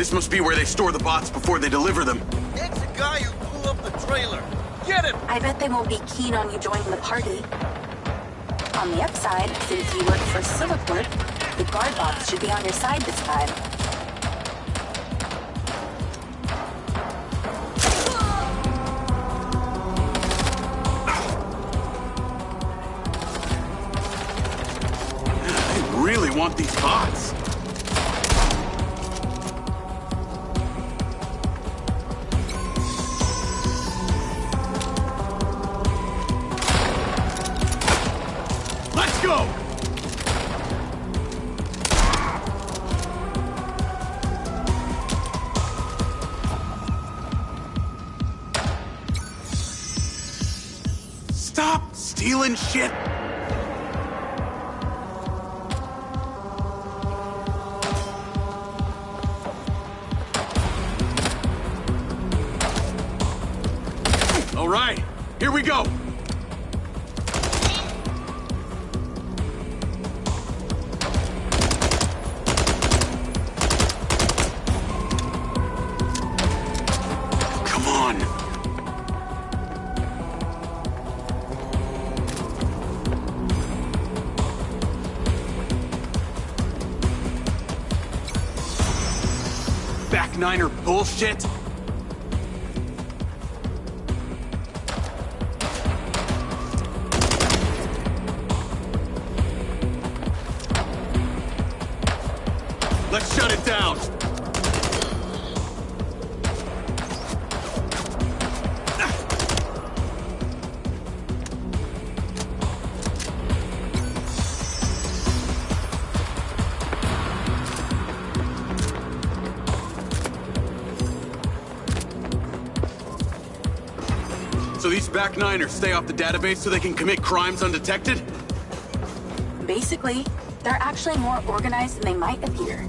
This must be where they store the bots before they deliver them. It's the guy who blew up the trailer. Get him! I bet they won't be keen on you joining the party. On the upside, since you work for Silverport, the guard bots should be on your side this time. I really want these bots. Let's go! Stop stealing shit! All right, here we go! Come on! Back niner bullshit? Let's shut it down! So these back niners stay off the database so they can commit crimes undetected? Basically, they're actually more organized than they might appear.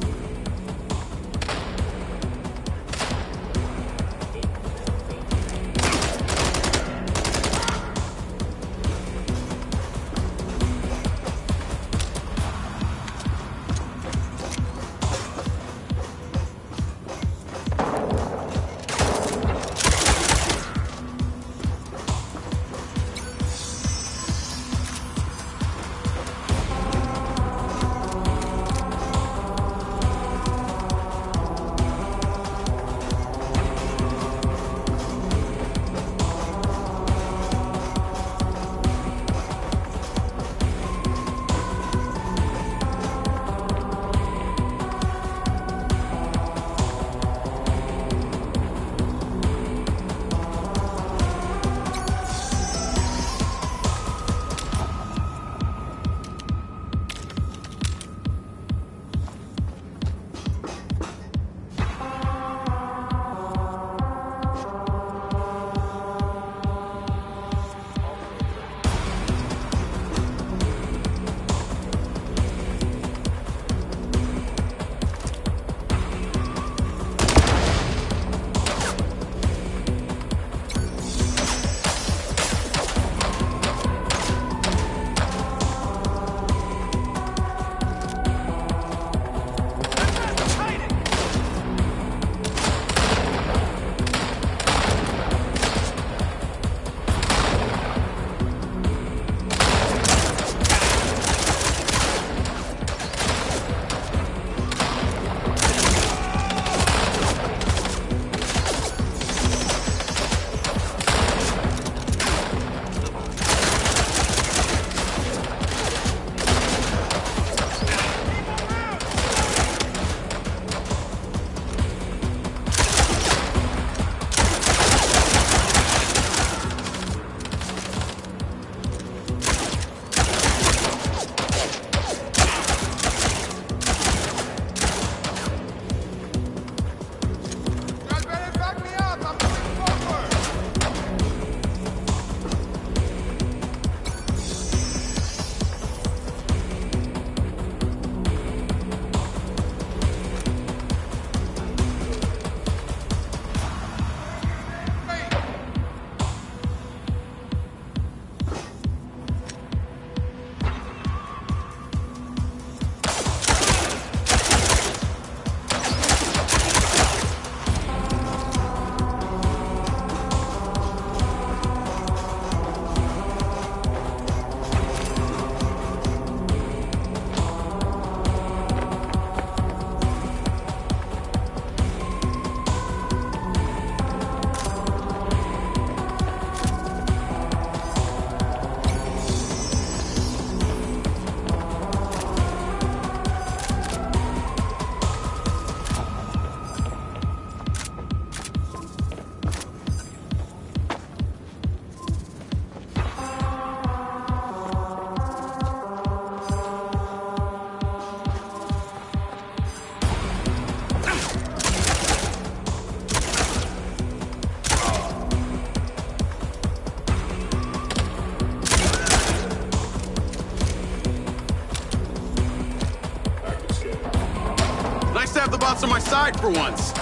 robots on my side for once.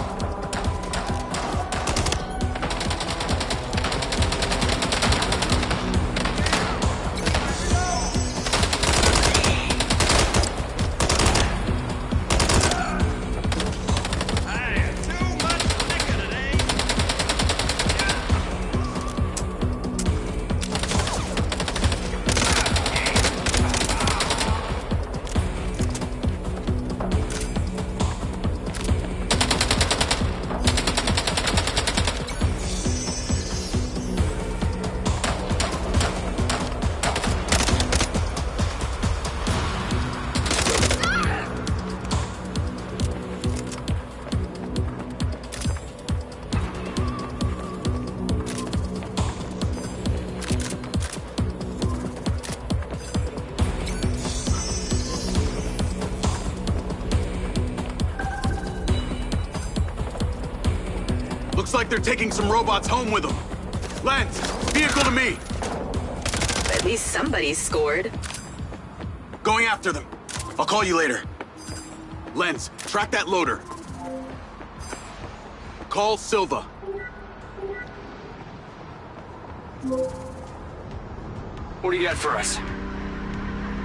Looks like they're taking some robots home with them. Lance, vehicle to me. At least somebody scored. Going after them. I'll call you later. Lens, track that loader. Call Silva. What do you got for us?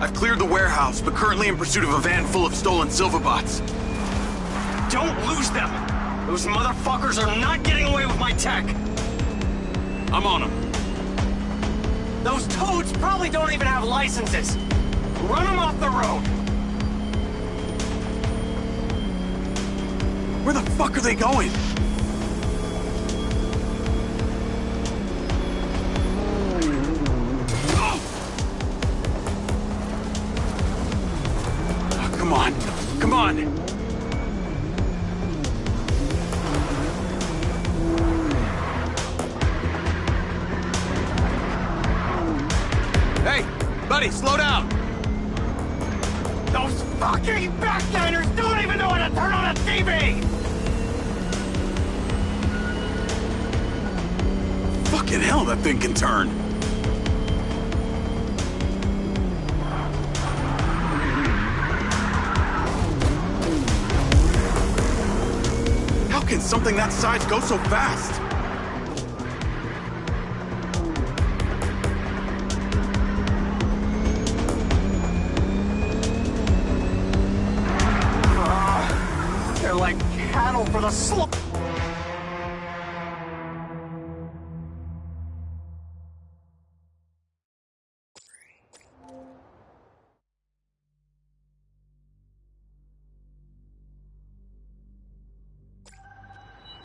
I've cleared the warehouse, but currently in pursuit of a van full of stolen Silva bots. Don't lose them! Those motherfuckers are not getting away with my tech! I'm on them. Those toads probably don't even have licenses! Run them off the road! Where the fuck are they going? Oh, come on. Come on! Hey, buddy, slow down! Those fucking backliners don't even know how to turn on a TV! Fucking hell, that thing can turn. How can something that size go so fast? They're like cattle for the slaughter.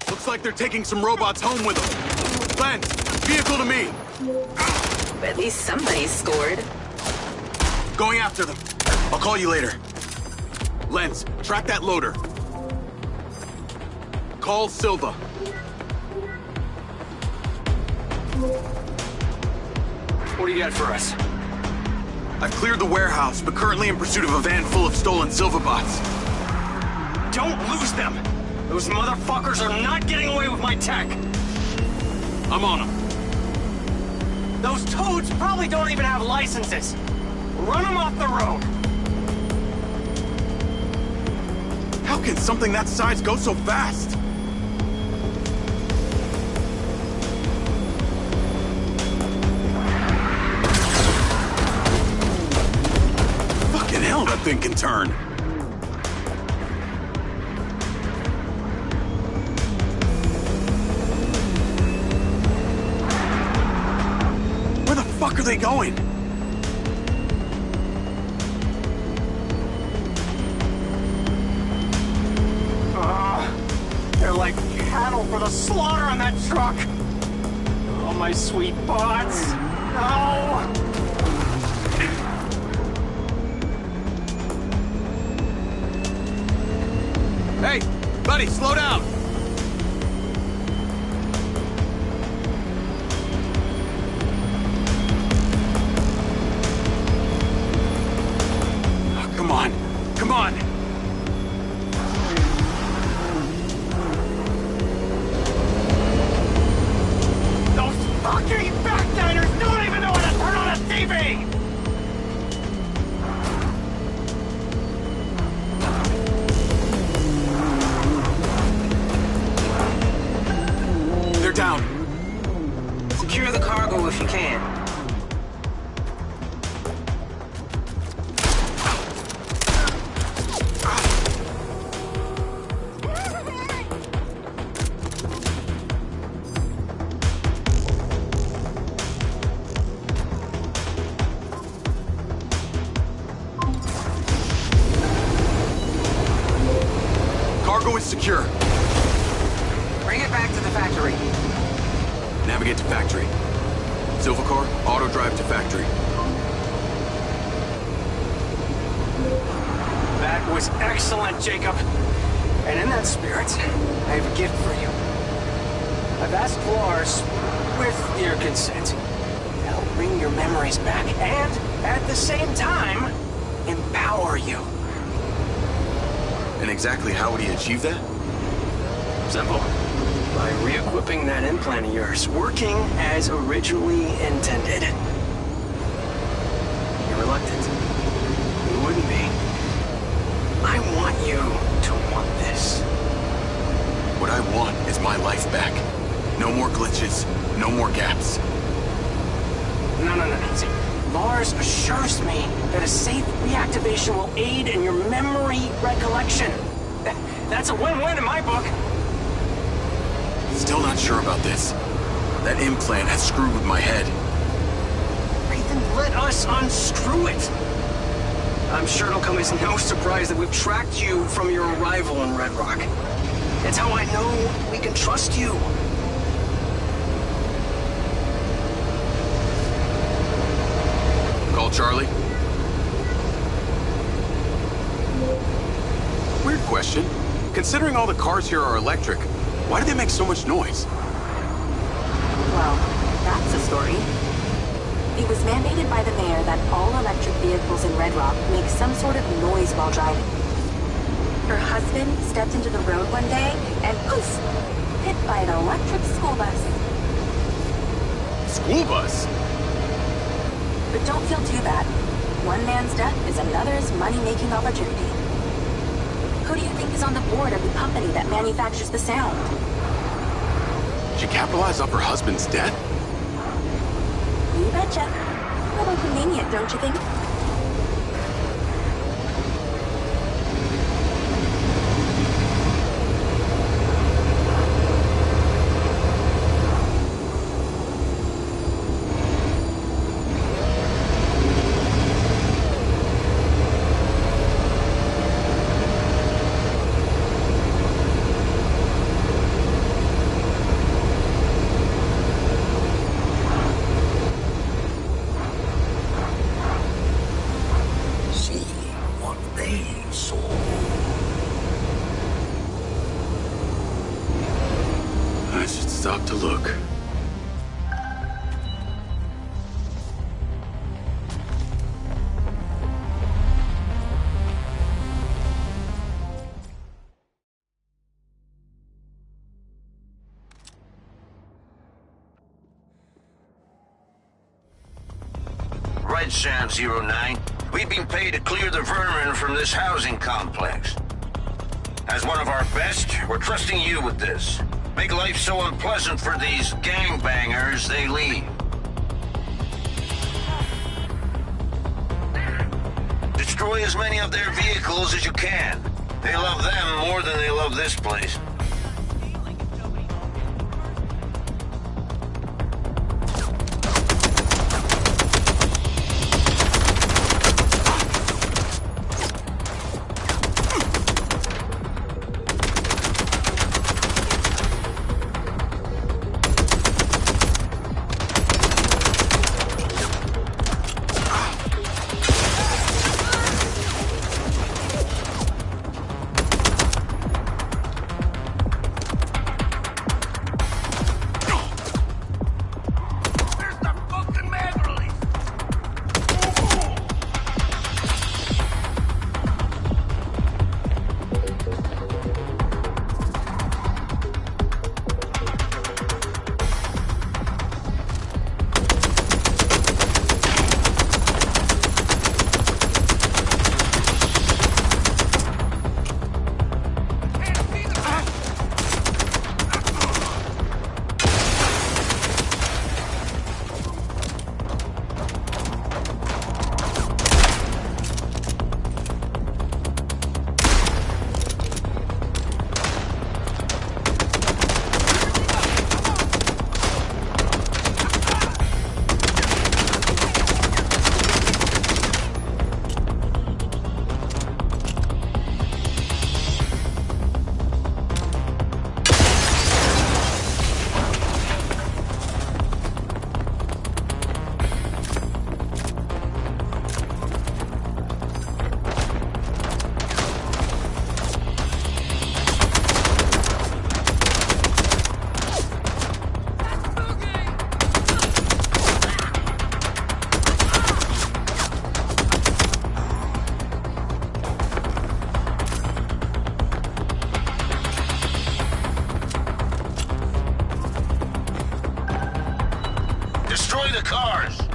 Looks like they're taking some robots home with them. Lance, vehicle to me. At least somebody scored. Going after them. I'll call you later. Lens, track that loader. Call Silva. What do you got for us? I've cleared the warehouse, but currently in pursuit of a van full of stolen Silva bots. Don't lose them! Those motherfuckers are not getting away with my tech! I'm on them. Those toads probably don't even have licenses! Run them off the road! How can something that size go so fast? Fucking hell, that thing can turn. Where the fuck are they going? They're like cattle for the slaughter on that truck! Oh, my sweet bots! No! Hey, buddy, slow down! Oh, come on, come on! Fucking backliners don't even know how to turn on a TV! Secure the cargo if you can. Cargo is secure. Bring it back to the factory. Navigate to factory. Silvercar, auto drive to factory. That was excellent, Jacob. And in that spirit, I have a gift for you. I've asked Lars, with your consent, to help bring your memories back and, at the same time, empower you. And exactly how would he achieve that? Simple. By re-equipping that implant of yours, working as originally intended. You're reluctant. You wouldn't be. I want you to want this. What I want is my life back. No more glitches, no more gaps. No. See, Lars assures me that a safe reactivation will aid in your memory recollection. That's a win-win in my book. Still not sure about this. That implant has screwed with my head. Then let us unscrew it. I'm sure it'll come as no surprise that we've tracked you from your arrival in RedRock. It's how I know we can trust you. Call Charlie. Weird question. Considering all the cars here are electric, why do they make so much noise? Well, that's a story. It was mandated by the mayor that all electric vehicles in RedRock make some sort of noise while driving. Her husband stepped into the road one day and poof, hit by an electric school bus. School bus? But don't feel too bad. One man's death is another's money-making opportunity. Who do you think is on the board of the company that manufactures the sound? She capitalized off her husband's death? You betcha. A little convenient, don't you think? I should stop to look. Red Sound 09. We've been paid to clear the vermin from this housing complex. As one of our best, we're trusting you with this. Make life so unpleasant for these gangbangers, they leave. Destroy as many of their vehicles as you can. They love them more than they love this place. Destroy the cars!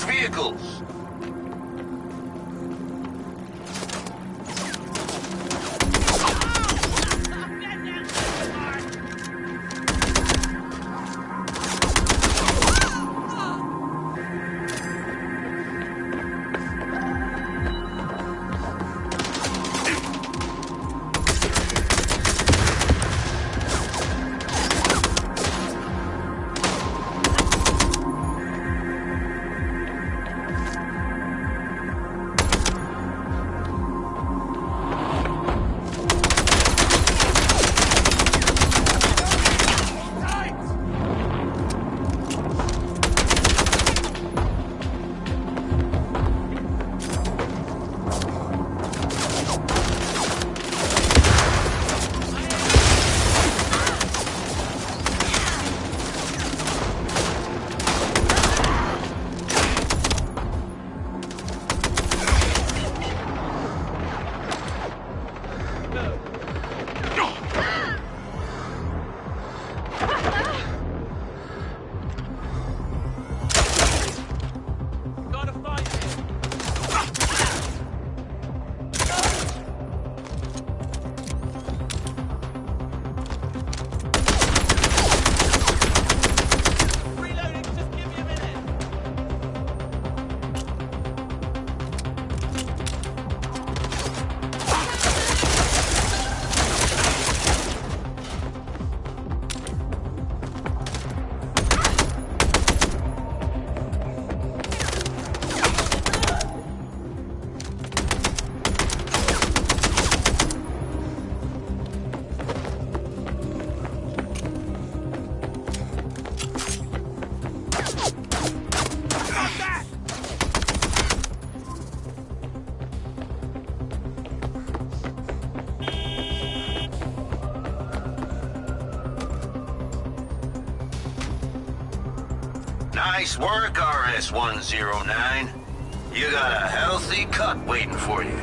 Vehicles! Nice work, RS-109. You got a healthy cut waiting for you.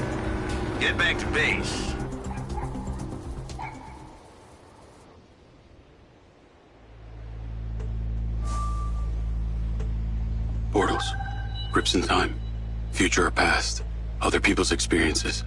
Get back to base. Portals. Rips in time. Future or past. Other people's experiences.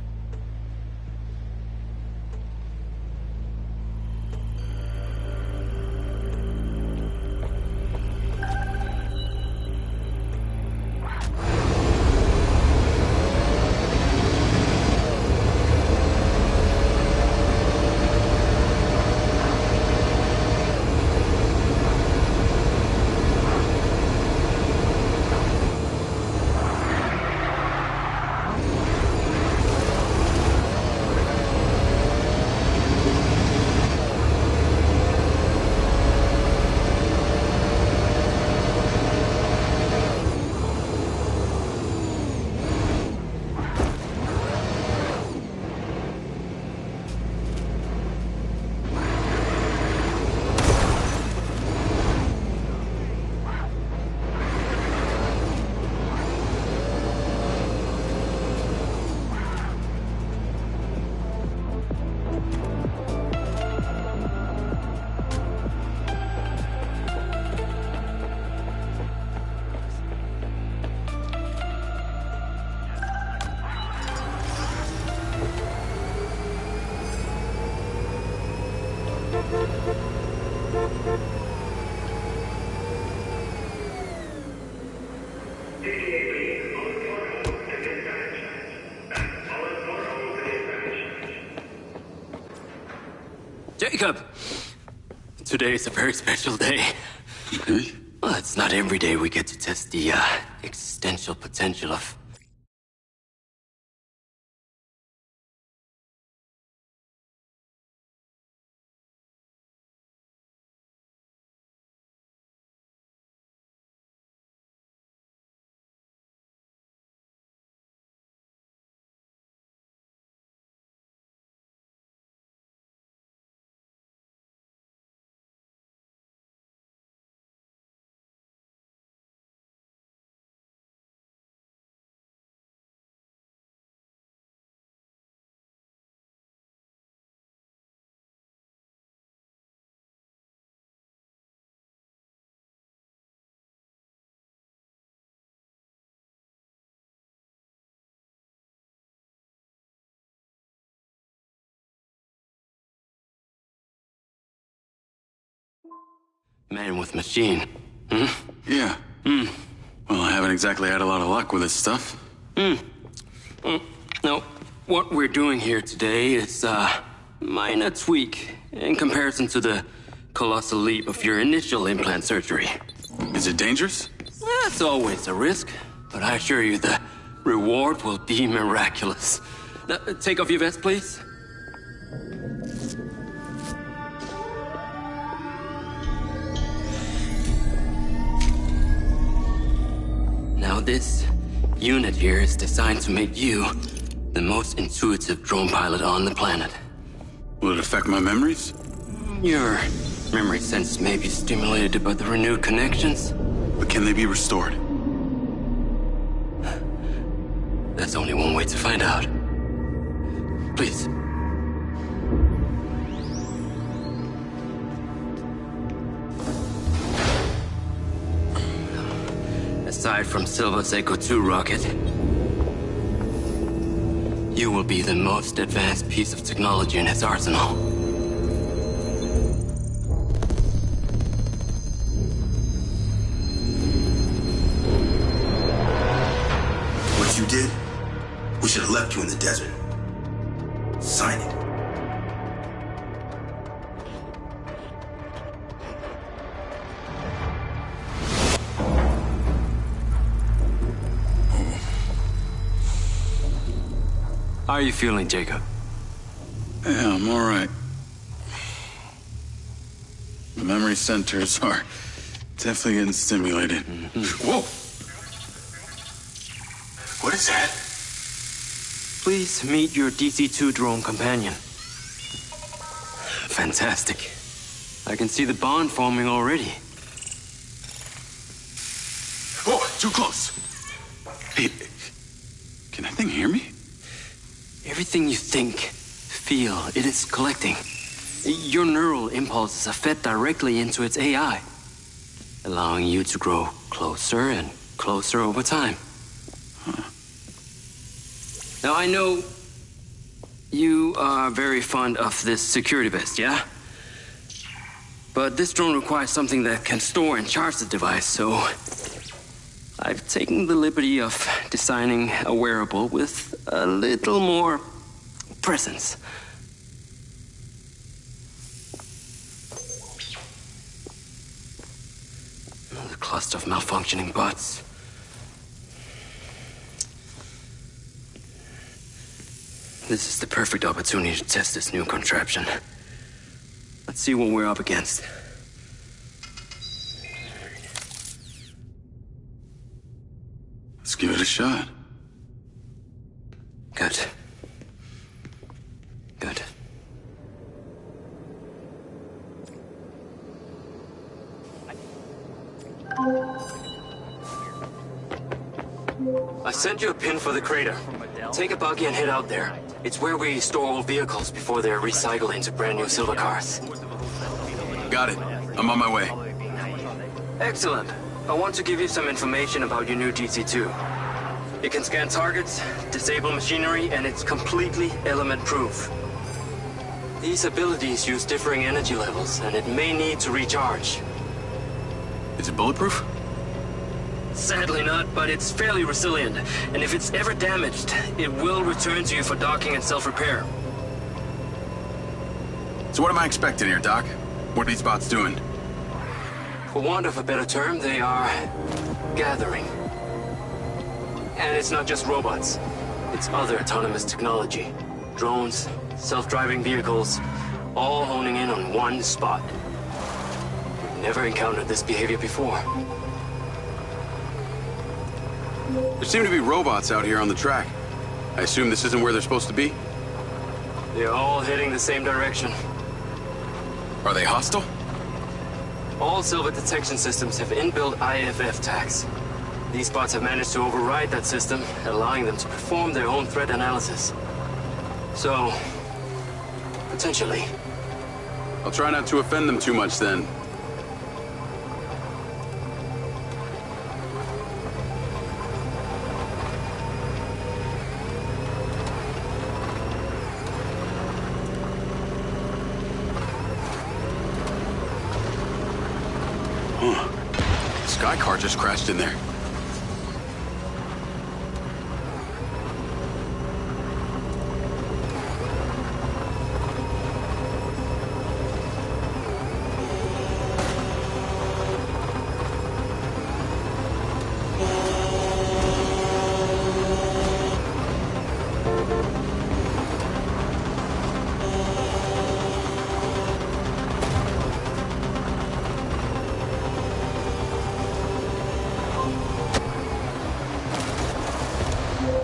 Jacob! Today is a very special day. Okay. Well, it's not every day we get to test the existential potential of... Man with machine. Hmm? Yeah. Well, I haven't exactly had a lot of luck with this stuff. No, what we're doing here today is a minor tweak in comparison to the colossal leap of your initial implant surgery. Is it dangerous? That's always a risk, but I assure you the reward will be miraculous. Now, take off your vest, please. Now this unit here is designed to make you the most intuitive drone pilot on the planet. Will it affect my memories? Your memory sense may be stimulated by the renewed connections. But can they be restored? There's only one way to find out. Please. Aside from Silva's Echo 2 rocket, you will be the most advanced piece of technology in his arsenal. What you did, we should have left you in the desert. Sign it. How are you feeling, Jacob? Yeah, I'm all right. The memory centers are definitely getting stimulated. Whoa! What is that? Please meet your DC-2 drone companion. Fantastic. I can see the bond forming already. Oh, too close. Hey, Can that thing hear me? Everything you think, feel, it is collecting. Your neural impulses are fed directly into its AI, allowing you to grow closer and closer over time. Huh. Now, I know you are very fond of this security vest, yeah? But this drone requires something that can store and charge the device, so I've taken the liberty of designing a wearable with a little more presence. Another cluster of malfunctioning bots. This is the perfect opportunity to test this new contraption. Let's see what we're up against. Let's give it a shot. Good. Good. I sent you a pin for the crater. Take a buggy and head out there. It's where we store old vehicles before they're recycled into brand new silver cars. Got it. I'm on my way. Excellent. I want to give you some information about your new DC-2. It can scan targets, disable machinery, and it's completely element-proof. These abilities use differing energy levels, and it may need to recharge. Is it bulletproof? Sadly not, but it's fairly resilient, and if it's ever damaged, it will return to you for docking and self-repair. So what am I expecting here, Doc? What are these bots doing? For want of a better term, they are gathering. And it's not just robots. It's other autonomous technology. Drones, self-driving vehicles, all honing in on one spot. We've never encountered this behavior before. There seem to be robots out here on the track. I assume this isn't where they're supposed to be? They're all heading the same direction. Are they hostile? All silver detection systems have inbuilt IFF tags. These bots have managed to override that system, allowing them to perform their own threat analysis. So, potentially. I'll try not to offend them too much then. Sky car just crashed in there.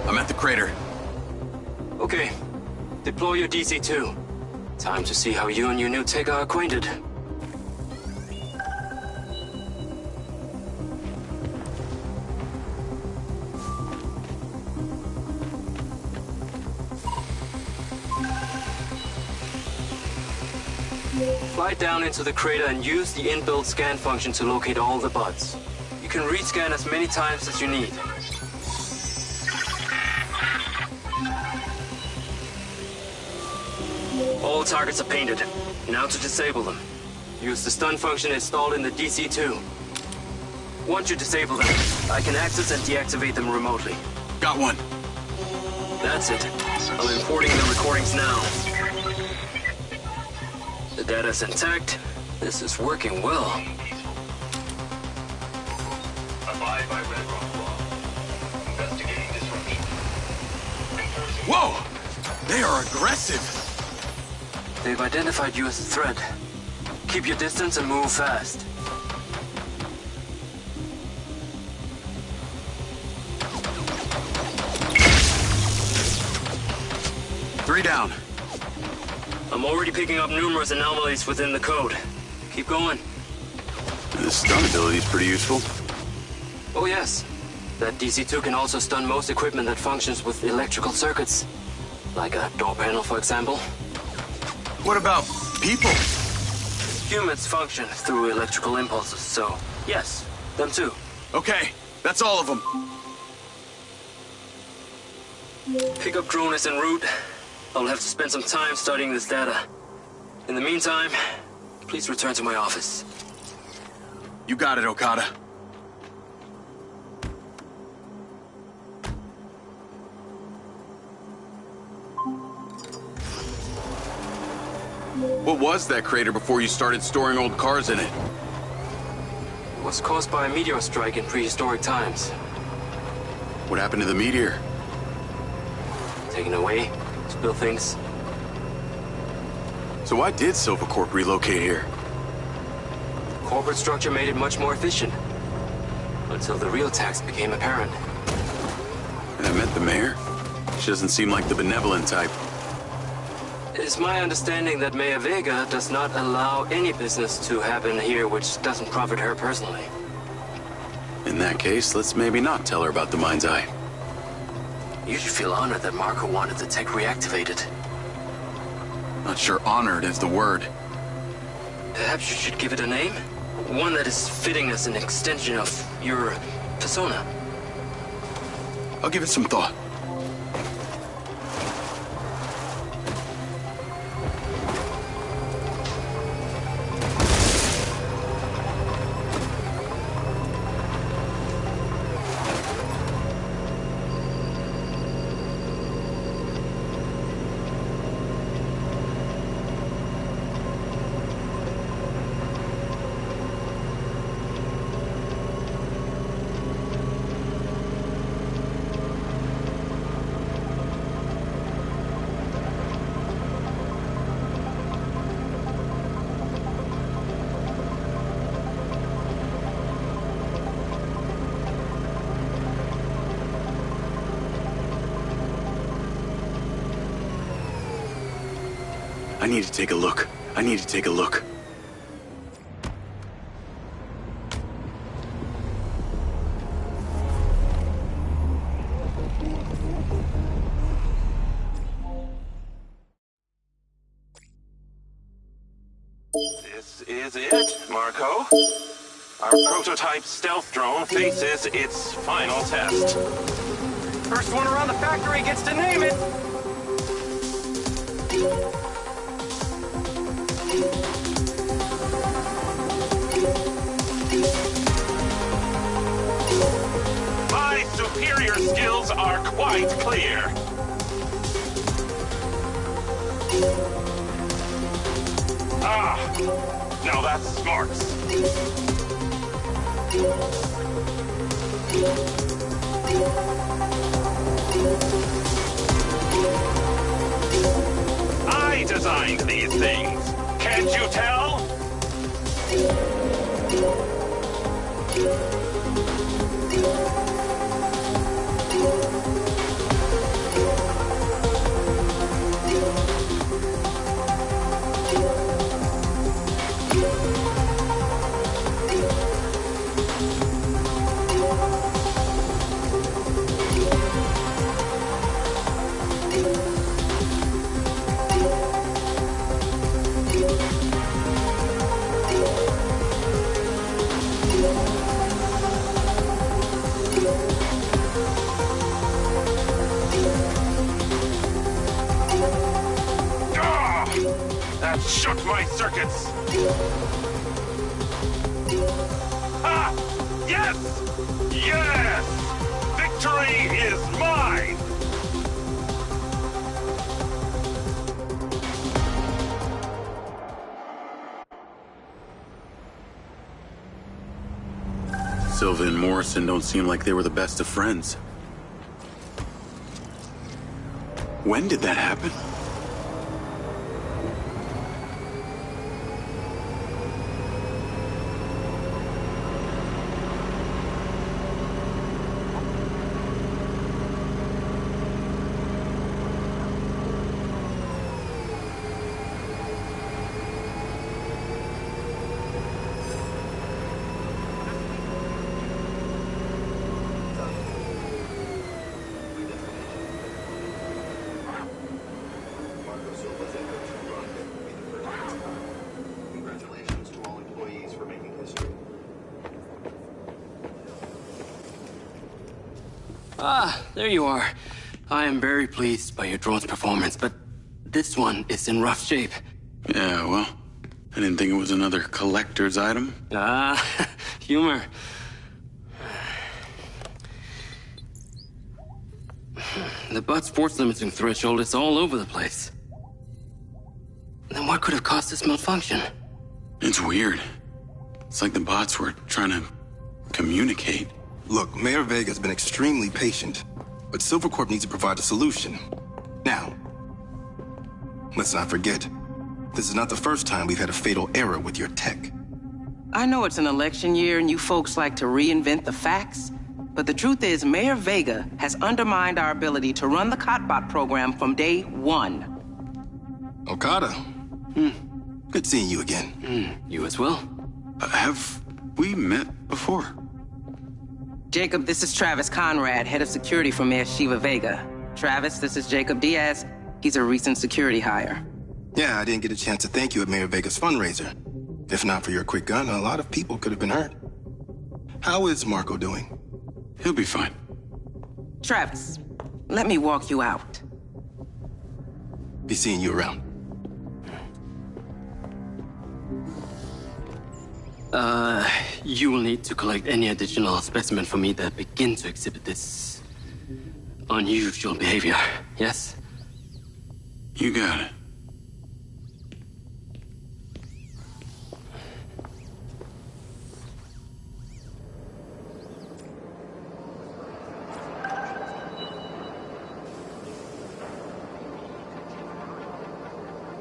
I'm at the crater. Okay. Deploy your DC-2. Time to see how you and your new tech are acquainted. Fly down into the crater and use the inbuilt scan function to locate all the bots. You can rescan as many times as you need. All targets are painted. Now to disable them. Use the stun function installed in the DC-2. Once you disable them, I can access and deactivate them remotely. Got one. That's it. I'm importing the recordings now. The data's intact. This is working well. Abide by RedRock law. Investigating disruption. Whoa! They are aggressive! They've identified you as a threat. Keep your distance and move fast. Three down. I'm already picking up numerous anomalies within the code. Keep going. This stun ability is pretty useful. Oh yes. That DC-2 can also stun most equipment that functions with electrical circuits. Like a door panel, for example. What about people? Humans function through electrical impulses, so yes, them too. Okay, that's all of them. Pickup drone is en route. I'll have to spend some time studying this data. In the meantime, please return to my office. You got it, Okada. What was that crater before you started storing old cars in it? It was caused by a meteor strike in prehistoric times. What happened to the meteor? Taken away to build things. So why did Silvercorp relocate here? Corporate structure made it much more efficient. Until the real tax became apparent. And I met the mayor? She doesn't seem like the benevolent type. It's my understanding that Mayor Vega does not allow any business to happen here which doesn't profit her personally. In that case, let's maybe not tell her about the Mindseye. You should feel honored that Marco wanted the tech reactivated. Not sure honored is the word. Perhaps you should give it a name? One that is fitting as an extension of your persona. I'll give it some thought. I need to take a look. I need to take a look. This is it, Marco. Our prototype stealth drone faces its final test. First one around the factory gets to name it. My superior skills are quite clear. Ah, now that's smart. I designed these things. Can't you tell? That shook my circuits! Ah! Yes! Yes! Victory is mine! Silva and Morrison don't seem like they were the best of friends. When did that happen? Ah, there you are. I am very pleased by your drone's performance, but this one is in rough shape. Yeah, well, I didn't think it was another collector's item. Ah, humor. The butt's force limiting threshold is all over the place. Then what could have caused this malfunction? It's weird. It's like the bots were trying to communicate. Look, Mayor Vega's been extremely patient, but Silvercorp needs to provide a solution. Now, let's not forget, this is not the first time we've had a fatal error with your tech. I know it's an election year and you folks like to reinvent the facts, but the truth is Mayor Vega has undermined our ability to run the Cotbot program from day one. Okada. Good seeing you again. You as well. Have we met before? Jacob, this is Travis Conrad, head of security for Mayor Shiva Vega. Travis, this is Jacob Diaz. He's a recent security hire. Yeah, I didn't get a chance to thank you at Mayor Vega's fundraiser. If not for your quick gun, a lot of people could have been hurt. How is Marco doing? He'll be fine. Travis, let me walk you out. Be seeing you around. You will need to collect any additional specimen for me that begin to exhibit this unusual behavior, yes? You got it.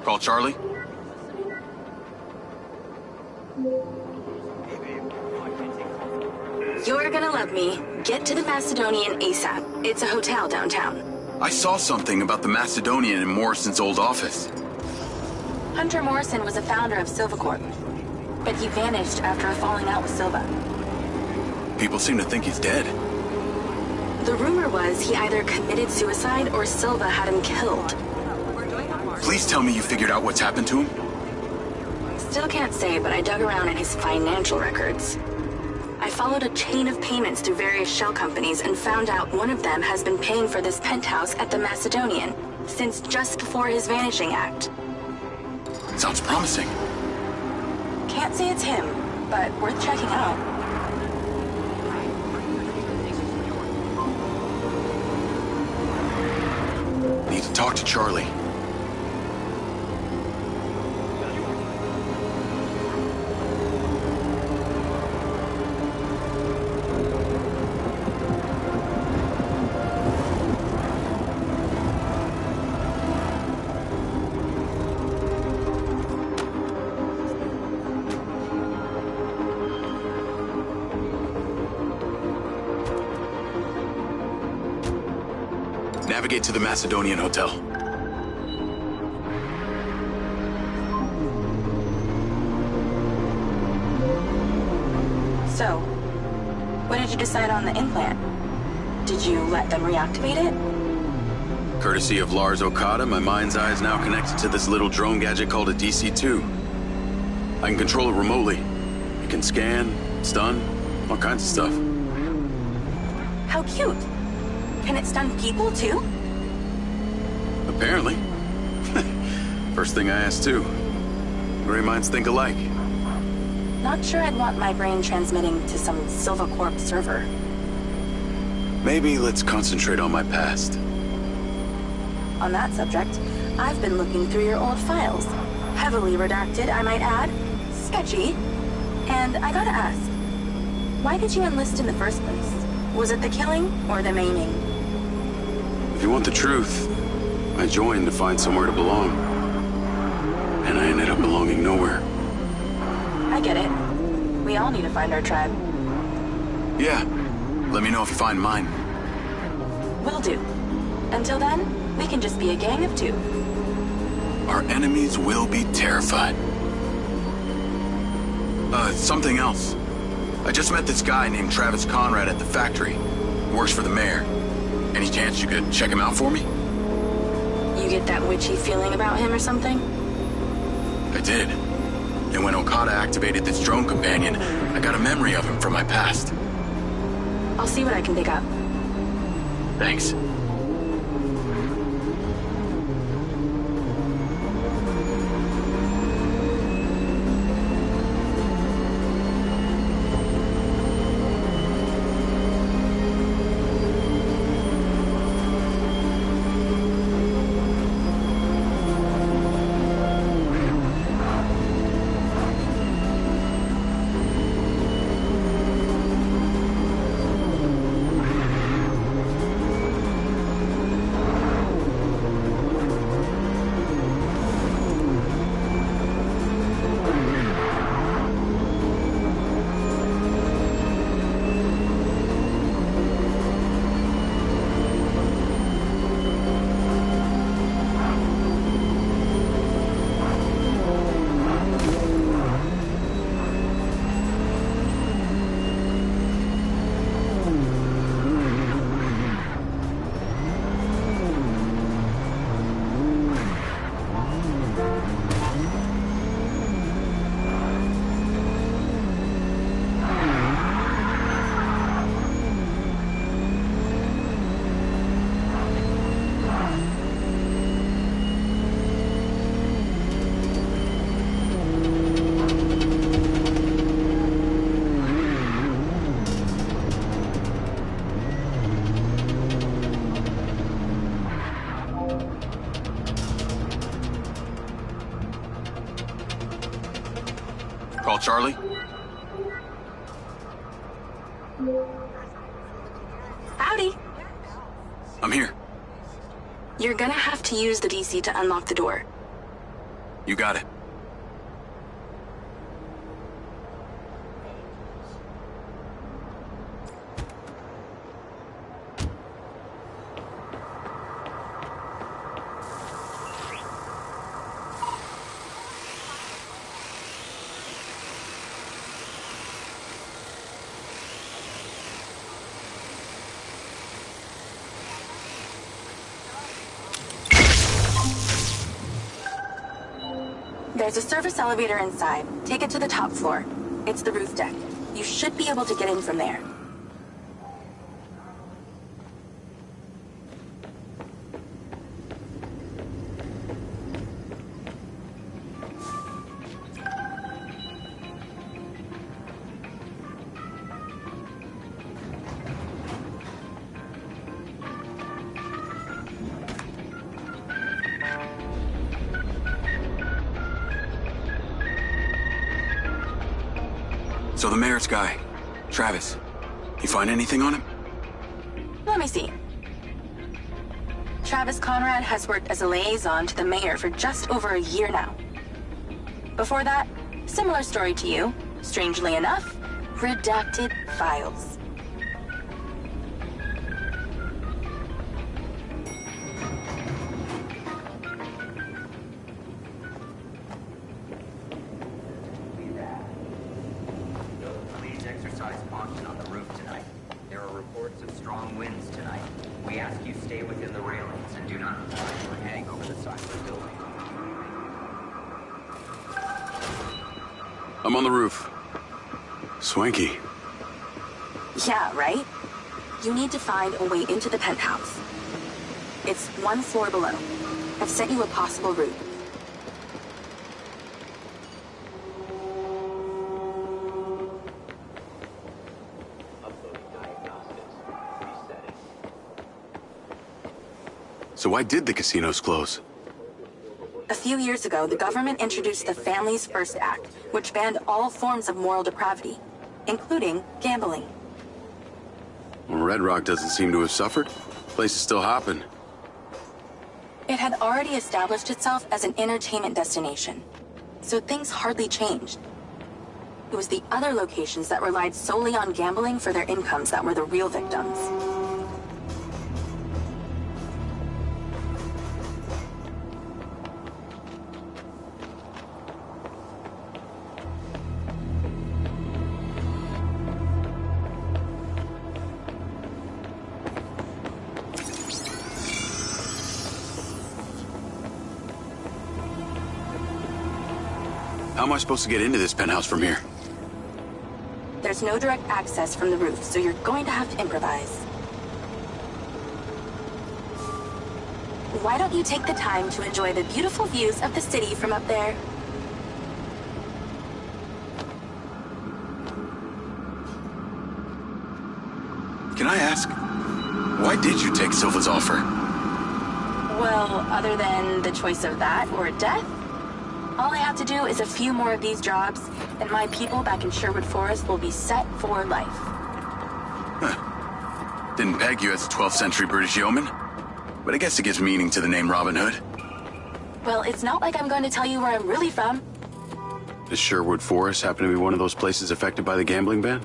Call Charlie. You're gonna love me. Get to the Macedonian ASAP. It's a hotel downtown. I saw something about the Macedonian in Morrison's old office. Hunter Morrison was a founder of Silvercorp, but he vanished after a falling out with Silva. People seem to think he's dead. The rumor was he either committed suicide or Silva had him killed. Please tell me you figured out what's happened to him. Still can't say, but I dug around in his financial records. I followed a chain of payments through various shell companies and found out one of them has been paying for this penthouse at the Macedonian since just before his vanishing act. Sounds promising. Can't say it's him, but worth checking out. Need to talk to Charlie. Navigate to the Macedonian Hotel. So, when did you decide on the implant? Did you let them reactivate it? Courtesy of Lars Okada, my Mindseye is now connected to this little drone gadget called a DC-2. I can control it remotely. It can scan, stun, all kinds of stuff. How cute. Can it stun people too? Apparently. First thing I asked too. Gray minds think alike. Not sure I'd want my brain transmitting to some Silvercorp server. Maybe let's concentrate on my past. On that subject, I've been looking through your old files. Heavily redacted, I might add. Sketchy. And I gotta ask, why did you enlist in the first place? Was it the killing or the maiming? If you want the truth, I joined to find somewhere to belong. And I ended up belonging nowhere. I get it. We all need to find our tribe. Yeah. Let me know if you find mine. Will do. Until then, we can just be a gang of two. Our enemies will be terrified. Something else. I just met this guy named Travis Conrad at the factory. He works for the mayor. Any chance you could check him out for me? You get that witchy feeling about him or something? I did. And when Okada activated this drone companion, I got a memory of him from my past. I'll see what I can dig up. Thanks. Call Charlie? Howdy. I'm here. You're gonna have to use the DC to unlock the door. You got it. There's a service elevator inside. Take it to the top floor. It's the roof deck. You should be able to get in from there. So the mayor's guy, Travis, you find anything on him? Let me see. Travis Conrad has worked as a liaison to the mayor for just over a year now. Before that, similar story to you. Strangely enough, redacted files. I'm on the roof. Swanky. Yeah, right? You need to find a way into the penthouse. It's one floor below. I've sent you a possible route. So why did the casinos close? A few years ago, the government introduced the Families First Act, which banned all forms of moral depravity, including gambling. Well, RedRock doesn't seem to have suffered. Place is still hopping. It had already established itself as an entertainment destination, so things hardly changed. It was the other locations that relied solely on gambling for their incomes that were the real victims. How am I supposed to get into this penthouse from here? There's no direct access from the roof, so you're going to have to improvise. Why don't you take the time to enjoy the beautiful views of the city from up there? Can I ask, why did you take Silva's offer? Well, other than the choice of that or death, all I have to do is a few more of these jobs, and my people back in Sherwood Forest will be set for life. Huh. Didn't peg you as a 12th century British yeoman, but I guess it gives meaning to the name Robin Hood. Well, it's not like I'm going to tell you where I'm really from. Does Sherwood Forest happen to be one of those places affected by the gambling ban?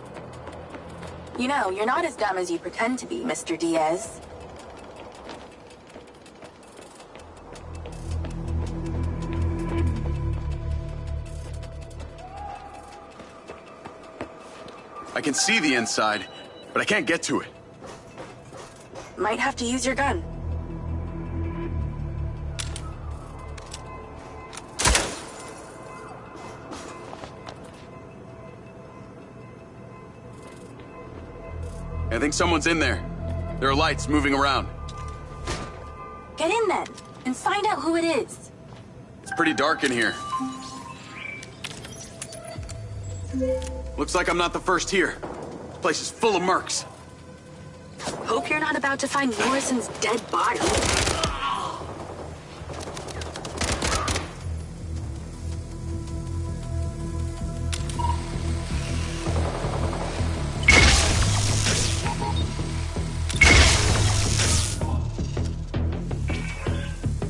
You know, you're not as dumb as you pretend to be, Mr. Diaz. I can see the inside, but I can't get to it. Might have to use your gun. I think someone's in there. There are lights moving around. Get in then, and find out who it is. It's pretty dark in here. Looks like I'm not the first here. This place is full of mercs. Hope you're not about to find Morrison's dead body.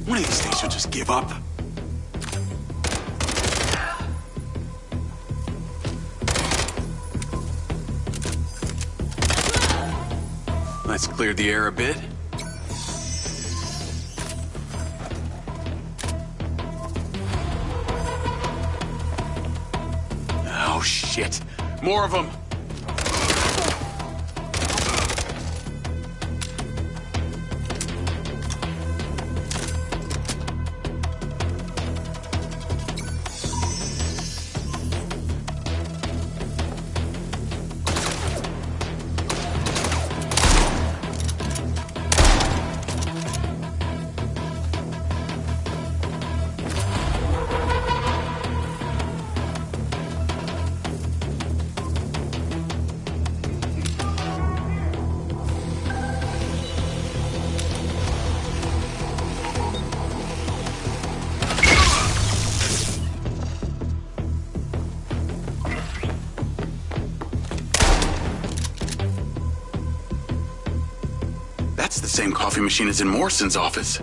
One of these days you'll just give up. Let's clear the air a bit. Oh, shit. More of them. That's the same coffee machine as in Morrison's office.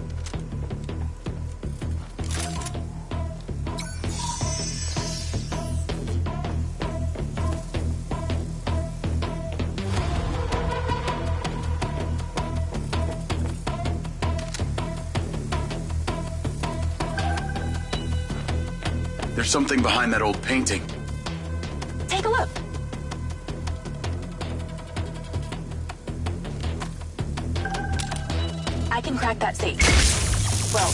There's something behind that old painting. Take a look. I can crack that safe. Well,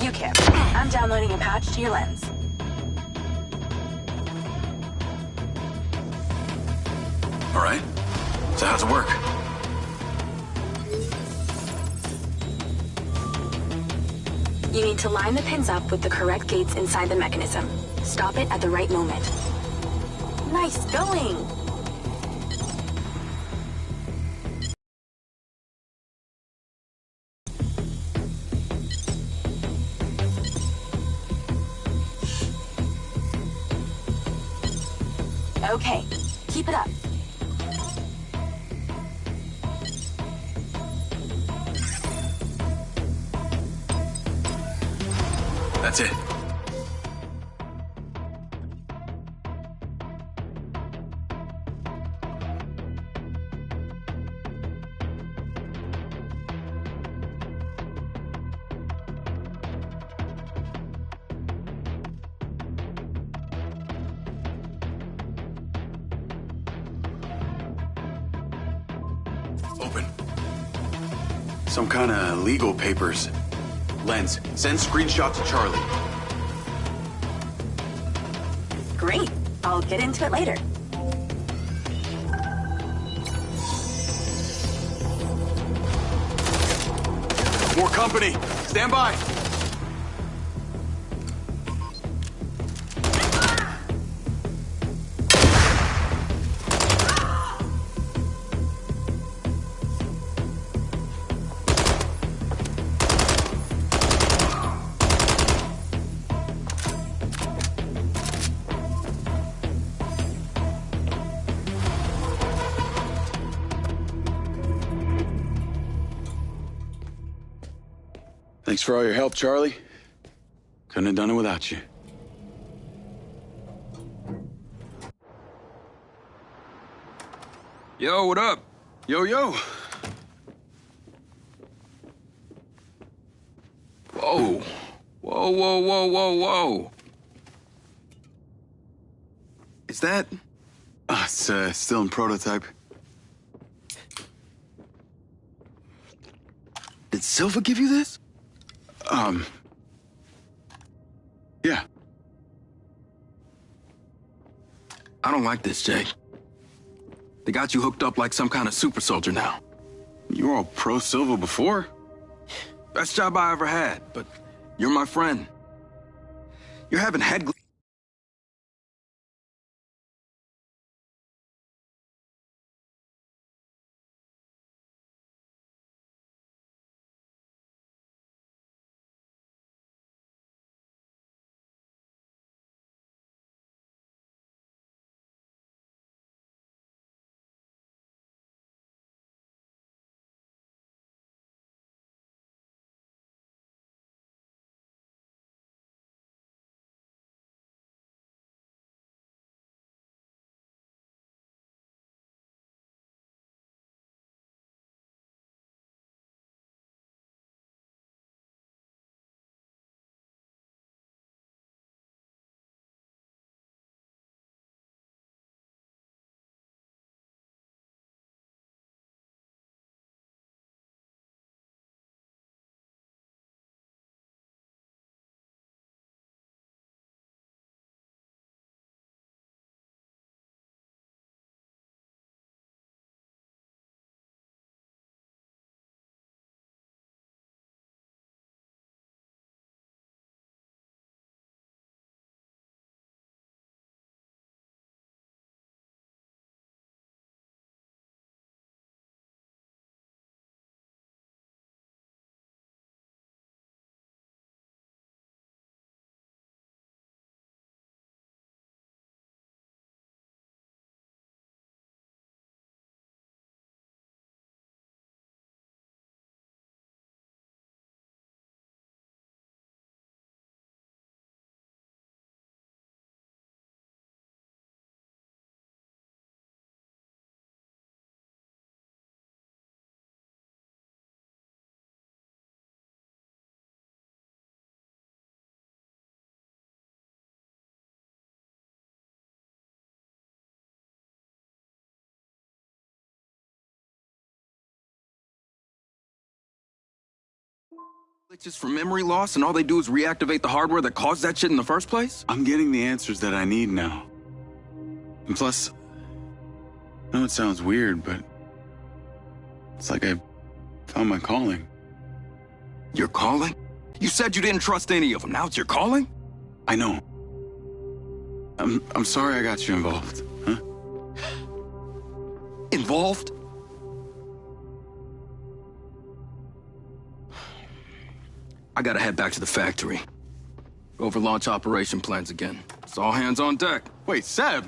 you can. I'm downloading a patch to your lens. All right. So how's it work? You need to line the pins up with the correct gates inside the mechanism. Stop it at the right moment. Nice going! Okay, keep it up. That's it. Open. Some kind of legal papers. Lens, send screenshot to Charlie. Great. I'll get into it later. More company. Stand by. Thanks for all your help, Charlie. Couldn't have done it without you. Yo, what up? Yo, yo. Whoa. Whoa, whoa, whoa, whoa, whoa. Is that... It's still in prototype. Did Silva give you this? Yeah. I don't like this, Jay. They got you hooked up like some kind of super soldier now. You were all pro-Silva before? Best job I ever had, but you're my friend. You're having head... glitches for memory loss and all they do is reactivate the hardware that caused that shit in the first place? I'm getting the answers that I need now. And plus, I know it sounds weird, but it's like I found my calling. Your calling? You said you didn't trust any of them. Now it's your calling? I know. I'm sorry I got you involved, huh? Involved? I gotta head back to the factory. Go over launch operation plans again. It's all hands on deck. Wait, Seb!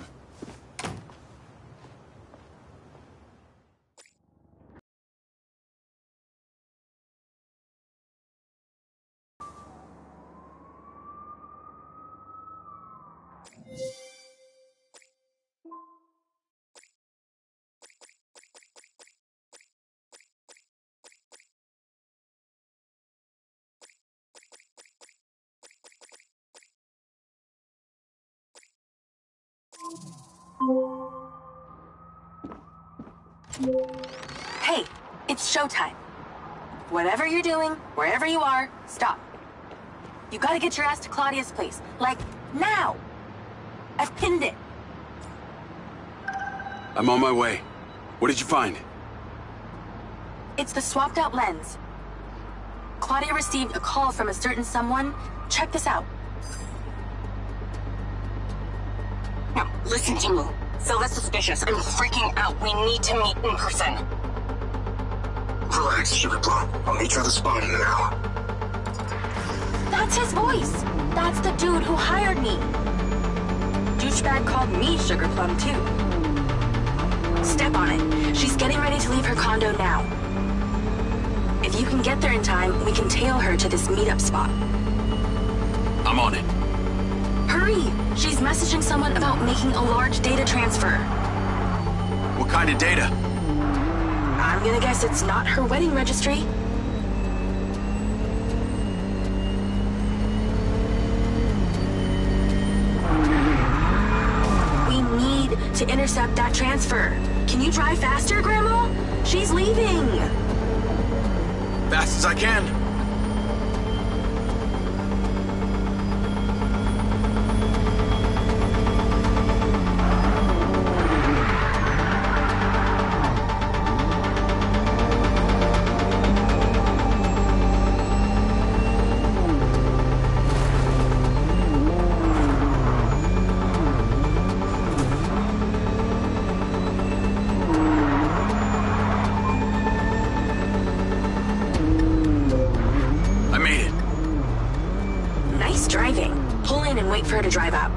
Hey, it's showtime. Whatever you're doing, wherever you are, stop. You gotta get your ass to Claudia's place. Like, now! I've pinned it. I'm on my way. What did you find? It's the swapped-out lens. Claudia received a call from a certain someone. Check this out. Now, listen to me. Silva's suspicious. I'm freaking out. We need to meet in person. Relax, Sugar Plum. I'll meet you at the spot in an hour. That's his voice. That's the dude who hired me. Douchebag called me Sugar Plum, too. Step on it. She's getting ready to leave her condo now. If you can get there in time, we can tail her to this meetup spot. I'm on it. Hurry! She's messaging someone about making a large data transfer. What kind of data? I'm gonna guess it's not her wedding registry. We need to intercept that transfer. Can you drive faster, Grandma? She's leaving. Fast as I can. Wait for her to drive up.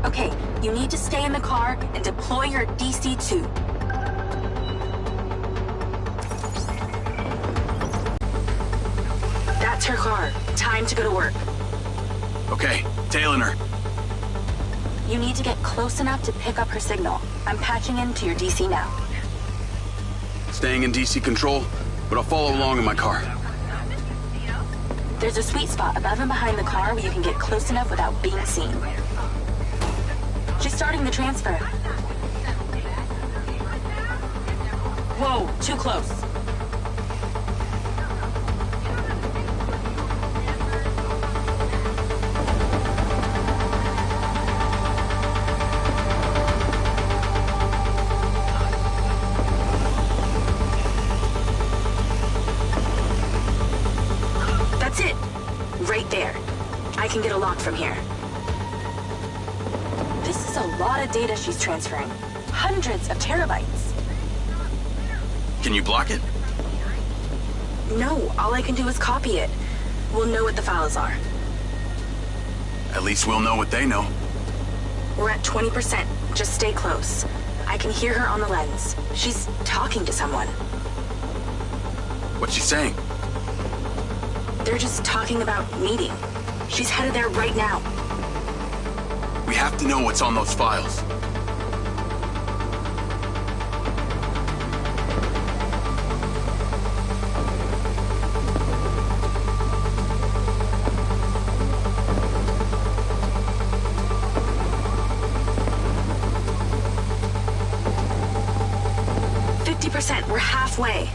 Okay, you need to stay in the car and deploy your DC-2. That's her car. Time to go to work. Okay, tailing her. You need to get close enough to pick up her signal. I'm patching into your DC now. Staying in DC control, but I'll follow along in my car. There's a sweet spot above and behind the car where you can get close enough without being seen. She's starting the transfer. Whoa, too close. I can get a lock from here. This is a lot of data she's transferring. Hundreds of terabytes. Can you block it? No, all I can do is copy it. We'll know what the files are. At least we'll know what they know. We're at 20%. Just stay close. I can hear her on the lens. She's talking to someone. What's she saying? They're just talking about meeting. She's headed there right now. We have to know what's on those files. We're halfway.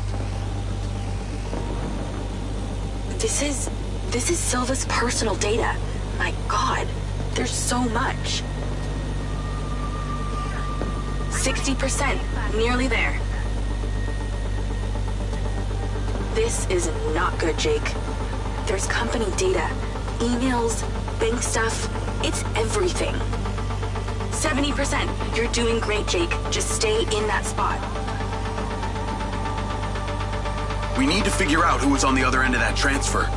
This is Silva's personal data. My God, there's so much. 60%, nearly there. This is not good, Jake. There's company data, emails, bank stuff. It's everything. 70%. You're doing great, Jake. Just stay in that spot. We need to figure out who was on the other end of that transfer.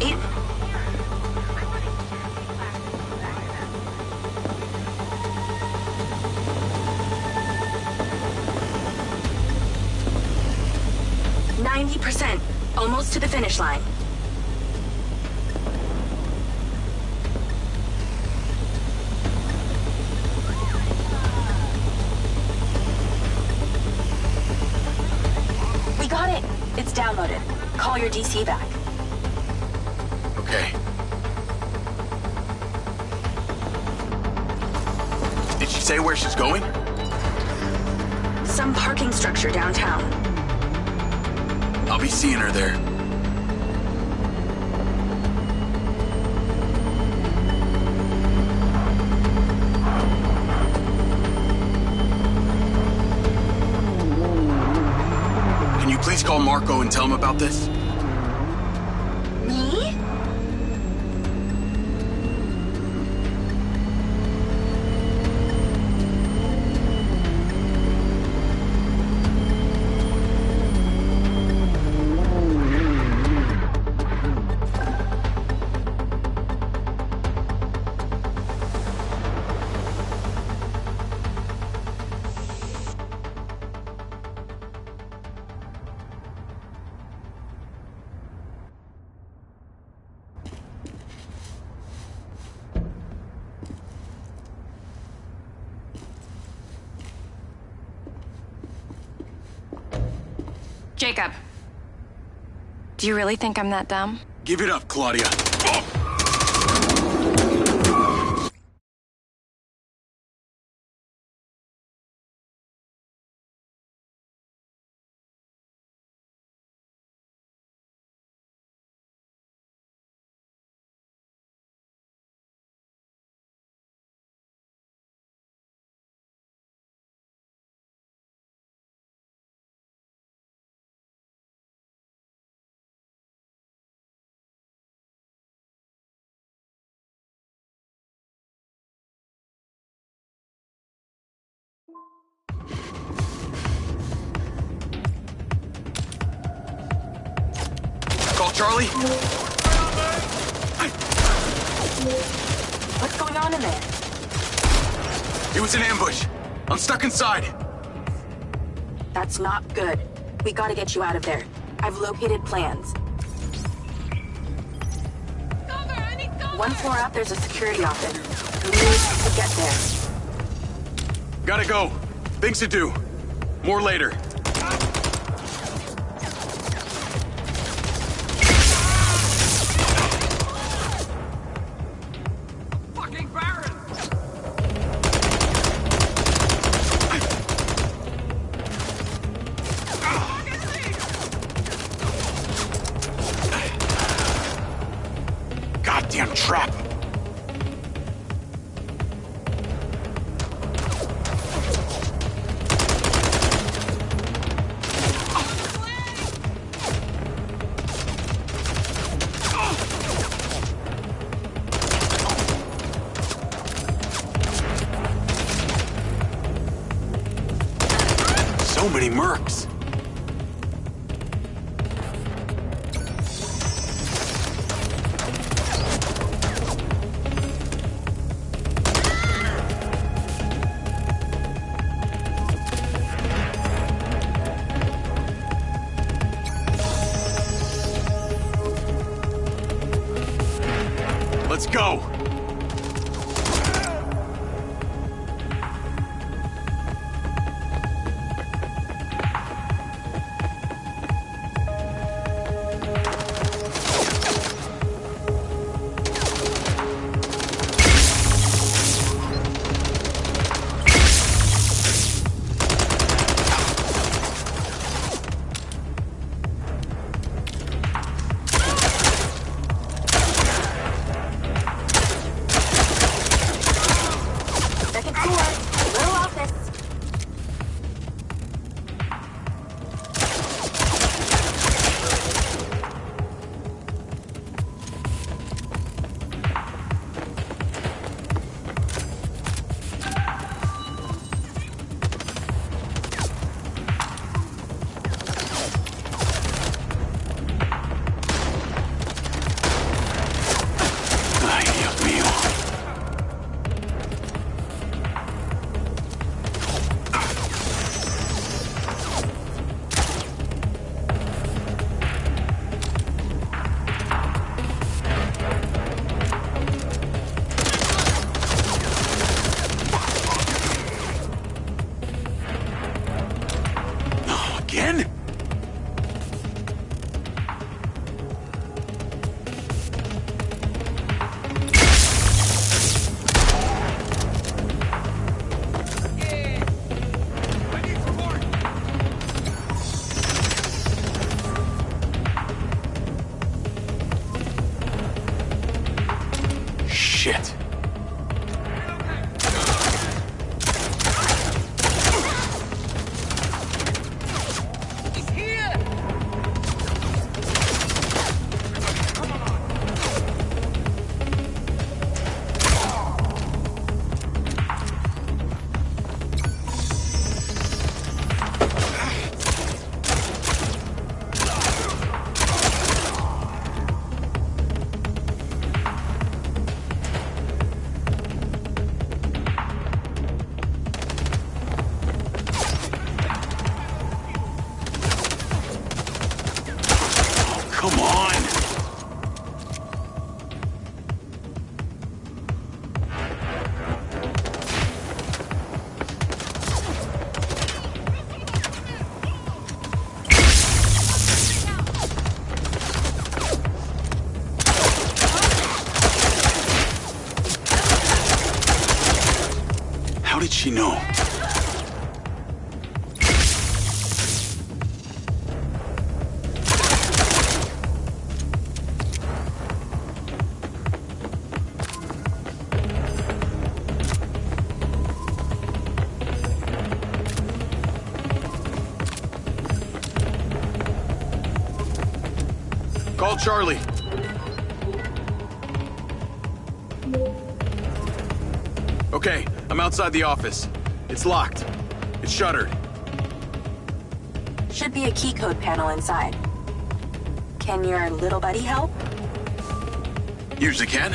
It... %, almost to the finish line. We got it. It's downloaded. Call your DC back. Okay. Did she say where she's going? Some parking structure downtown. I'll be seeing her there. Marco and tell him about this? Me? Jacob. Do you really think I'm that dumb? Give it up, Claudia. Call Charlie? What's going on in there? It was an ambush. I'm stuck inside. That's not good. We gotta get you out of there. I've located plans. One floor up, there's a security office. We need to get there. Gotta go. Things to do. More later. Goddamn trap! So many mercs. Let's go! Again? Shit. did she know? Call Charlie. Okay, I'm outside the office. It's locked. It's shuttered. Should be a key code panel inside. Can your little buddy help? Usually can.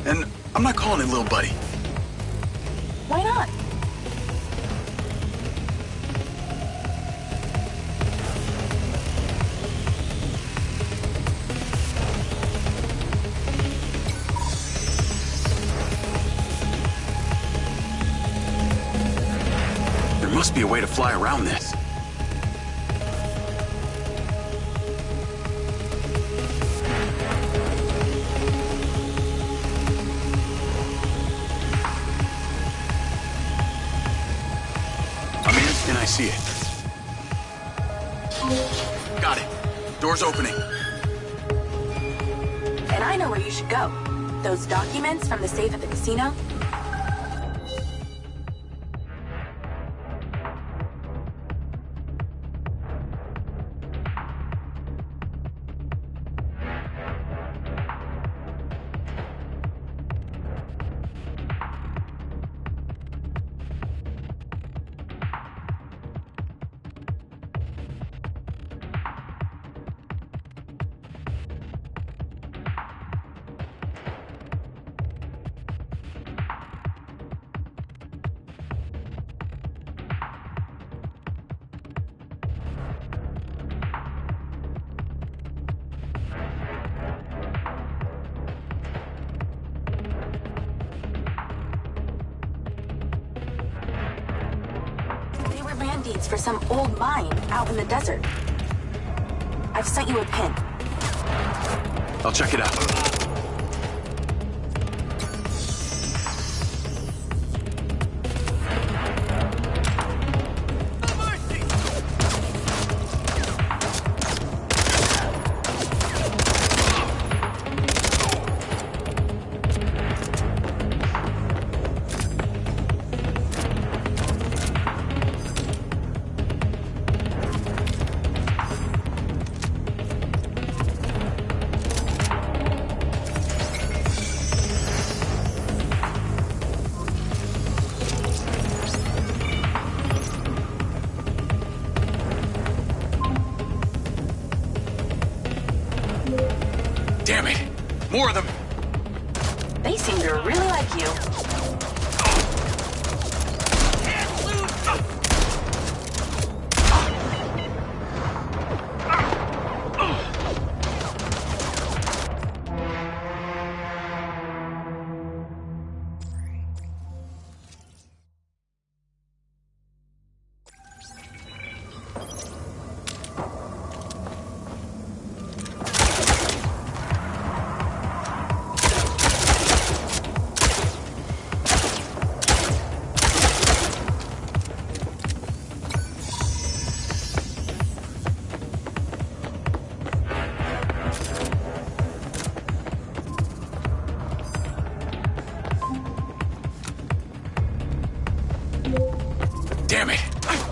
And I'm not calling it little buddy. Why not? There must be a way to fly around this. I'm in and I see it. Got it. Door's opening. And I know where you should go. Those documents from the safe at the casino? Land deeds for some old mine out in the desert. I've sent you a pin. I'll check it out. Damn it! More of them! They seem to really like you. Damn it!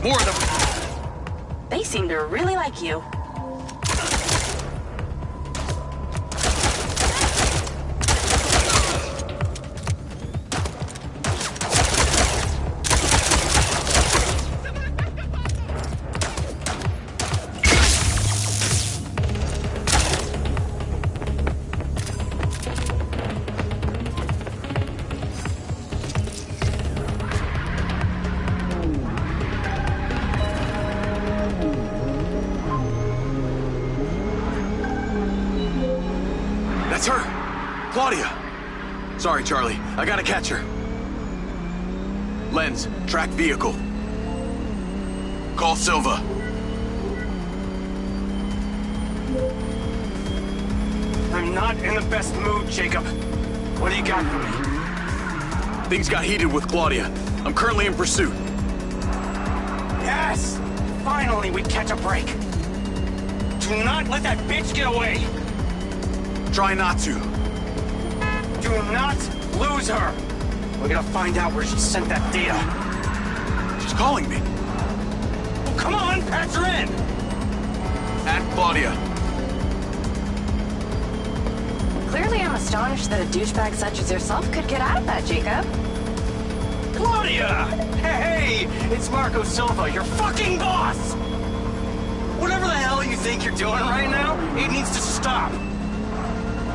More of them! They seem to really like you. That's her! Claudia! Sorry, Charlie. I gotta catch her. Lens, track vehicle. Call Silva. I'm not in the best mood, Jacob. What do you got for me? Things got heated with Claudia. I'm currently in pursuit. Yes! Finally, we catch a break. Do not let that bitch get away! Try not to. Do not lose her! We're gonna find out where she sent that data. She's calling me. Well, come on, patch her in! At Claudia. Clearly, I'm astonished that a douchebag such as yourself could get out of that, Jacob. Claudia! Hey, it's Marco Silva, your fucking boss! Whatever the hell you think you're doing right now, it needs to stop.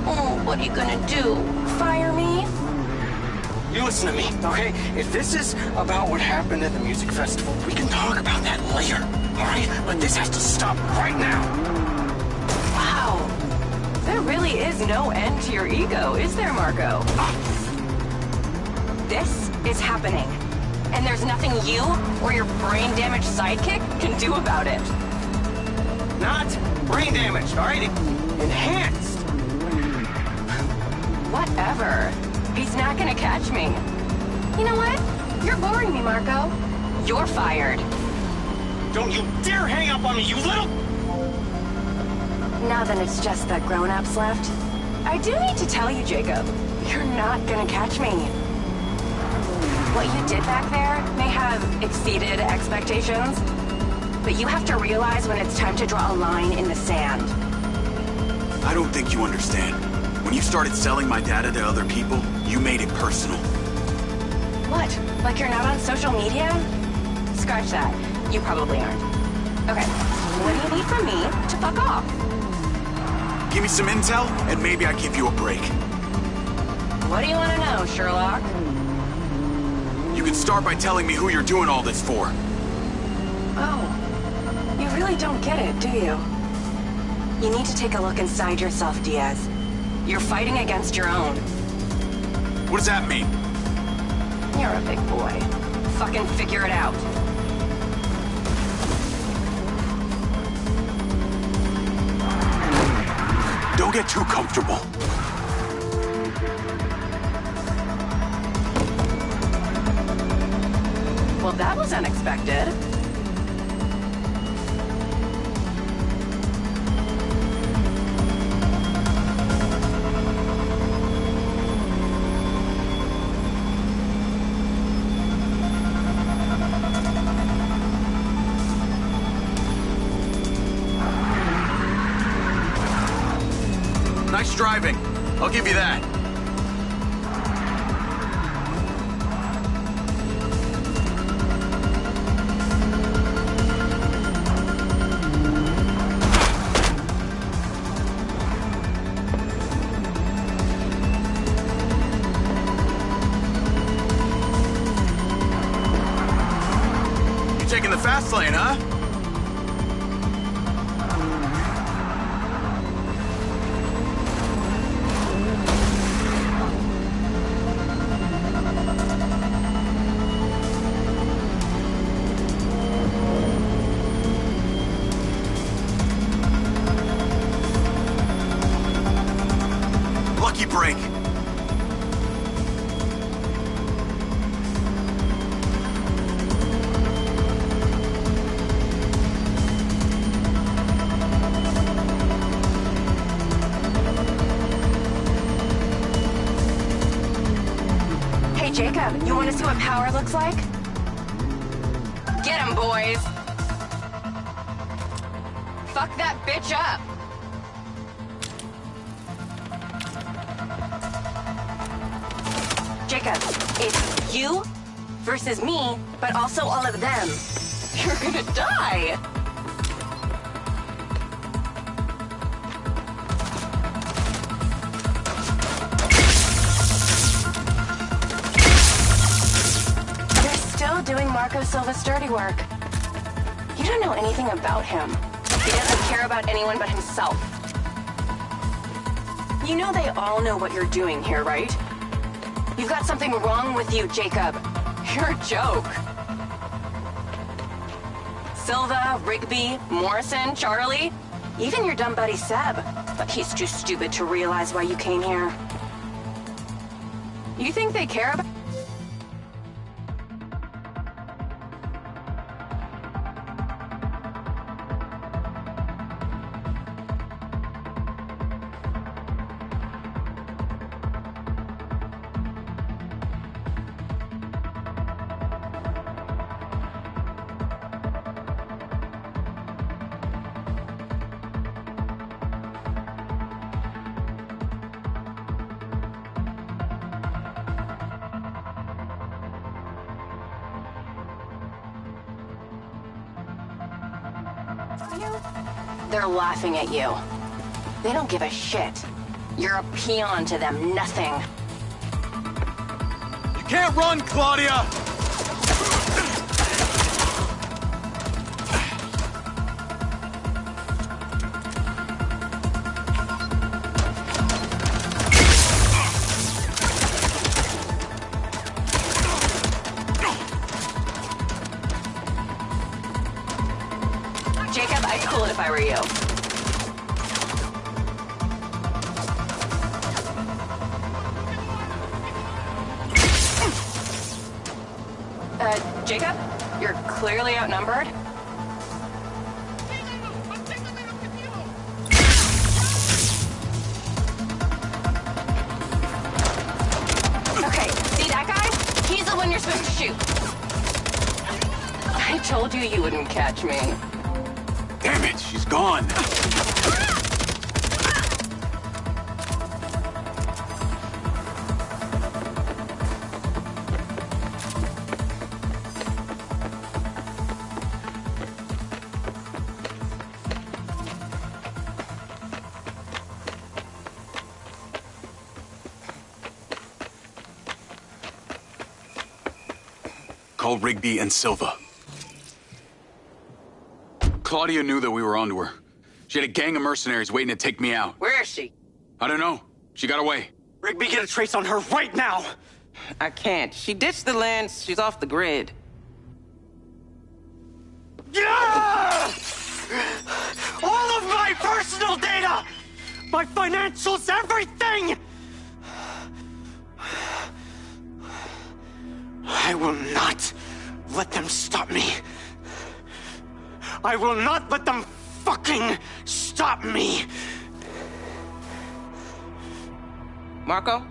Oh, what are you gonna do? Fire me? You listen to me, okay? If this is about what happened at the music festival, we can talk about that later, all right? But this has to stop right now. Wow. There really is no end to your ego, is there, Marco? This is happening. And there's nothing you or your brain-damaged sidekick can do about it. Not brain damaged, all right? Enhanced. Whatever. He's not gonna catch me. You know what? You're boring me, Marco. You're fired. Don't you dare hang up on me, you little... Now that it's just the grown-ups left, I do need to tell you, Jacob, you're not gonna catch me. What you did back there may have exceeded expectations, but you have to realize when it's time to draw a line in the sand. I don't think you understand. When you started selling my data to other people, you made it personal. What? Like you're not on social media? Scratch that. You probably aren't. Okay, what do you need from me to fuck off? Give me some intel, and maybe I give you a break. What do you want to know, Sherlock? You can start by telling me who you're doing all this for. Oh, you really don't get it, do you? You need to take a look inside yourself, Diaz. You're fighting against your own. What does that mean? You're a big boy. Fucking figure it out. Don't get too comfortable. Well, that was unexpected. Nice driving. I'll give you that. You taking the fast lane, huh? Break. Hey, Jacob, you want to see what power looks like? Get him, boys! Fuck that bitch up! Jacob, it's you versus me, but also all of them. You're gonna die! You're still doing Marco Silva's dirty work. You don't know anything about him. He doesn't care about anyone but himself. You know they all know what you're doing here, right? You've got something wrong with you, Jacob. You're a joke. Silva, Rigby, Morrison, Charlie, even your dumb buddy Seb. But he's too stupid to realize why you came here. You think they care about... They're laughing at you. They don't give a shit. You're a peon to them, nothing. You can't run, Claudia! Jacob, I'd cool it if I were you. Jacob, you're clearly outnumbered. Okay, see that guy? He's the one you're supposed to shoot. I told you wouldn't catch me. Damn it, she's gone. Call Rigby and Silva. Claudia knew that we were onto her. She had a gang of mercenaries waiting to take me out. Where is she? I don't know. She got away. Rigby, get a trace on her right now! I can't. She ditched the land. She's off the grid. Yeah! All of my personal data! My financials, everything! I will not let them stop me. I will not let them fucking stop me! Marco?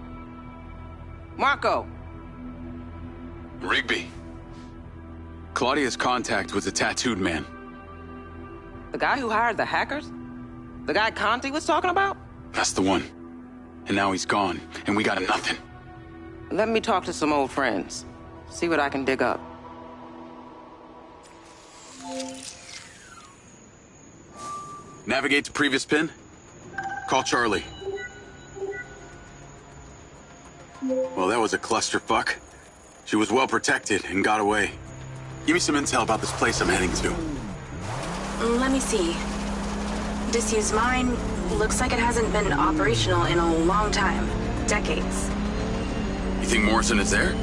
Marco! Rigby. Claudia's contact was a tattooed man. The guy who hired the hackers? The guy Conti was talking about? That's the one. And now he's gone, and we got nothing. Let me talk to some old friends. See what I can dig up. Navigate to previous pin. Call Charlie. Well, that was a clusterfuck. She was well protected and got away. Give me some intel about this place I'm heading to. Let me see. Disused mine. Looks like it hasn't been operational in a long time. Decades. You think Morrison is there?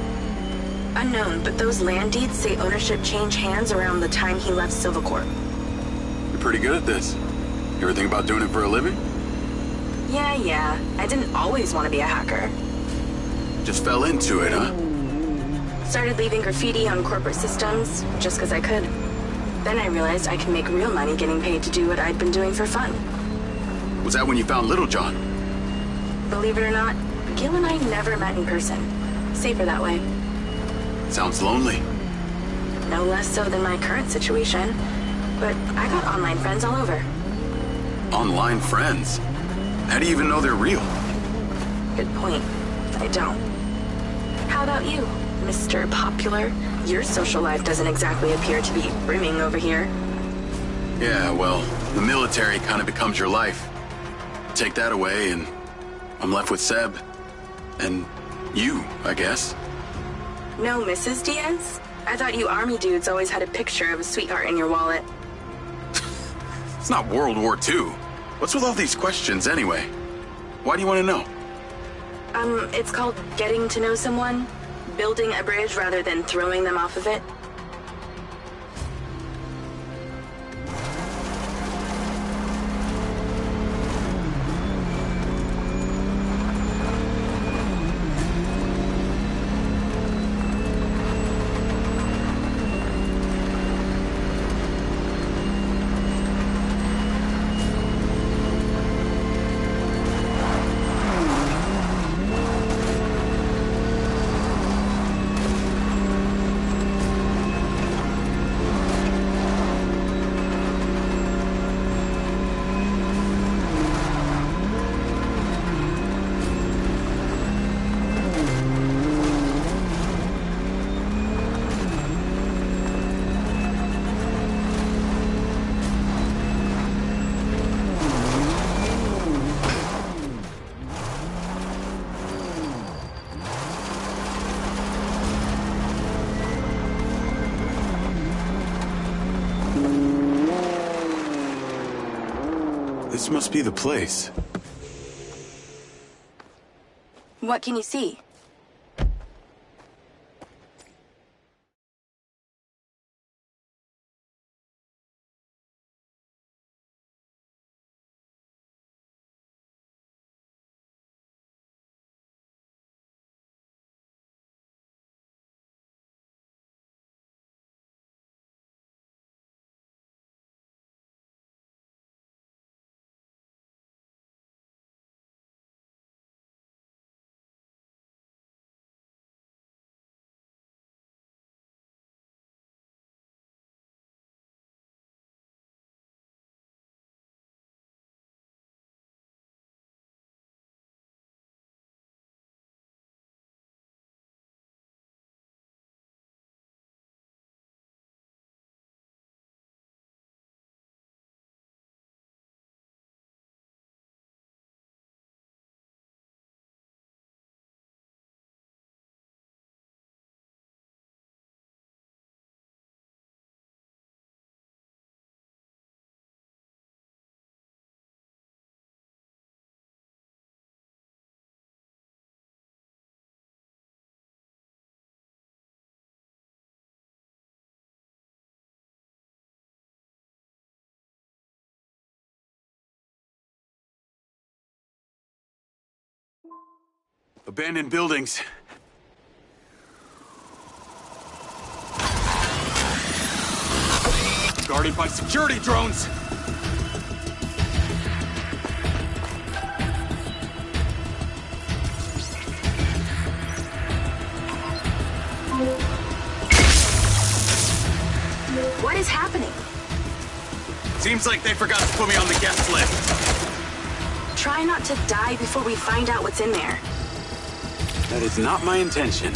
Unknown, but those land deeds say ownership changed hands around the time he left Silvercorp. You're pretty good at this. You ever think about doing it for a living? Yeah. I didn't always want to be a hacker. Just fell into it, huh? Started leaving graffiti on corporate systems, just because I could. Then I realized I could make real money getting paid to do what I'd been doing for fun. Was that when you found Little John? Believe it or not, Gil and I never met in person. Safer that way. Sounds lonely. No less so than my current situation. But I got online friends all over. Online friends? How do you even know they're real? Good point. I don't. How about you, Mr. Popular? Your social life doesn't exactly appear to be brimming over here. Yeah, well, the military kind of becomes your life. Take that away and I'm left with Seb. And you, I guess. No Mrs. Diaz? I thought you army dudes always had a picture of a sweetheart in your wallet. It's not World War II. What's with all these questions anyway? Why do you want to know? It's called getting to know someone. Building a bridge rather than throwing them off of it. This must be the place. What can you see? Abandoned buildings. Guarded by security drones! What is happening? Seems like they forgot to put me on the guest list. Try not to die before we find out what's in there. That is not my intention.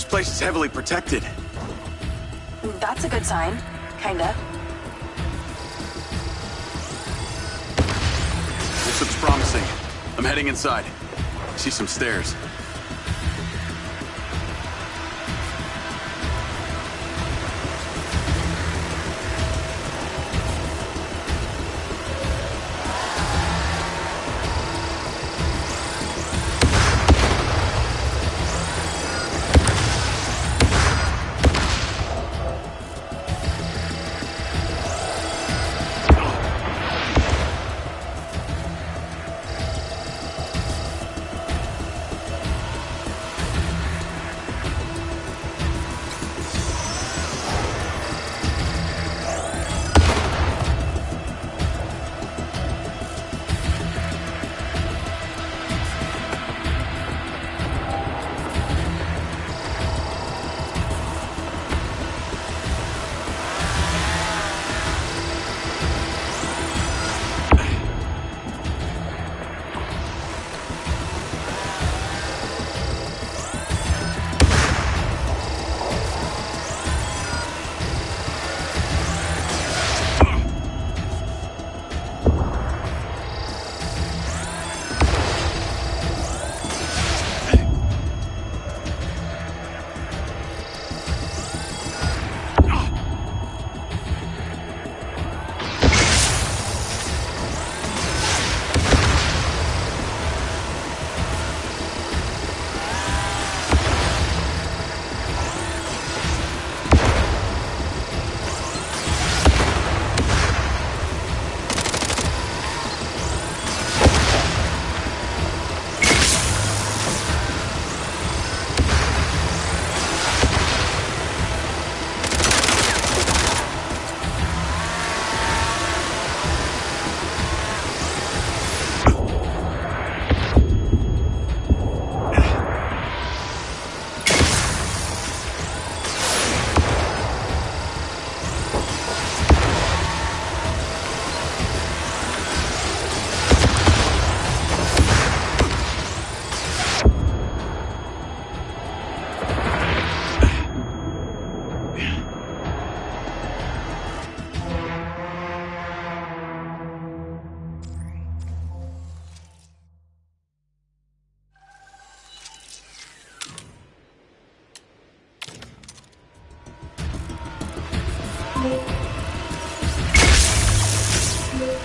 This place is heavily protected. That's a good sign. Kinda. This looks promising. I'm heading inside. I see some stairs.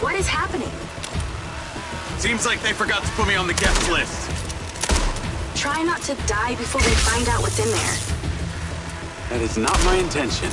What is happening? Seems like they forgot to put me on the guest list. Try not to die before we find out what's in there. That is not my intention.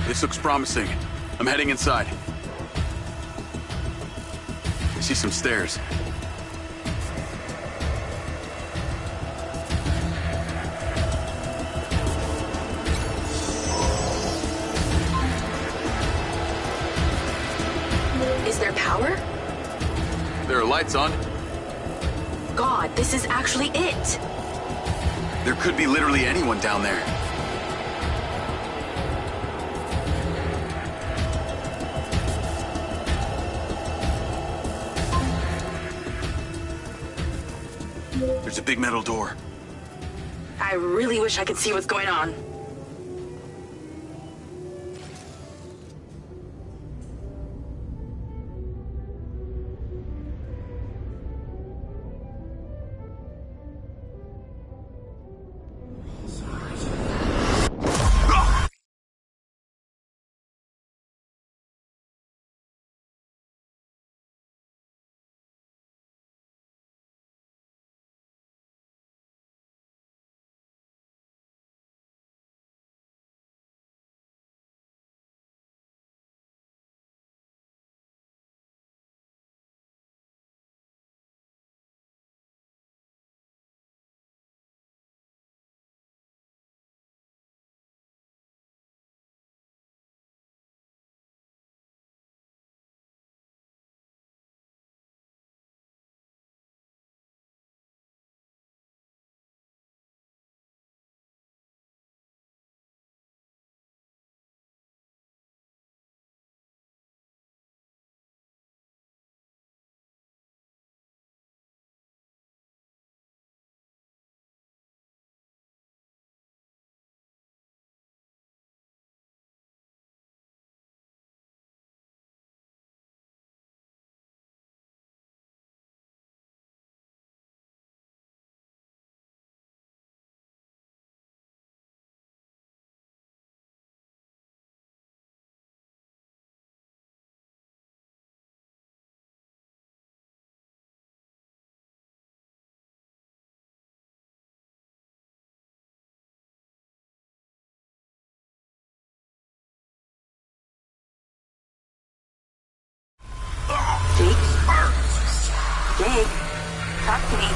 This looks promising. I'm heading inside. I see some stairs. Is there power? There are lights on. God, this is actually it. There could be literally anyone down there. There's a big metal door. I really wish I could see what's going on. Jake, talk to me.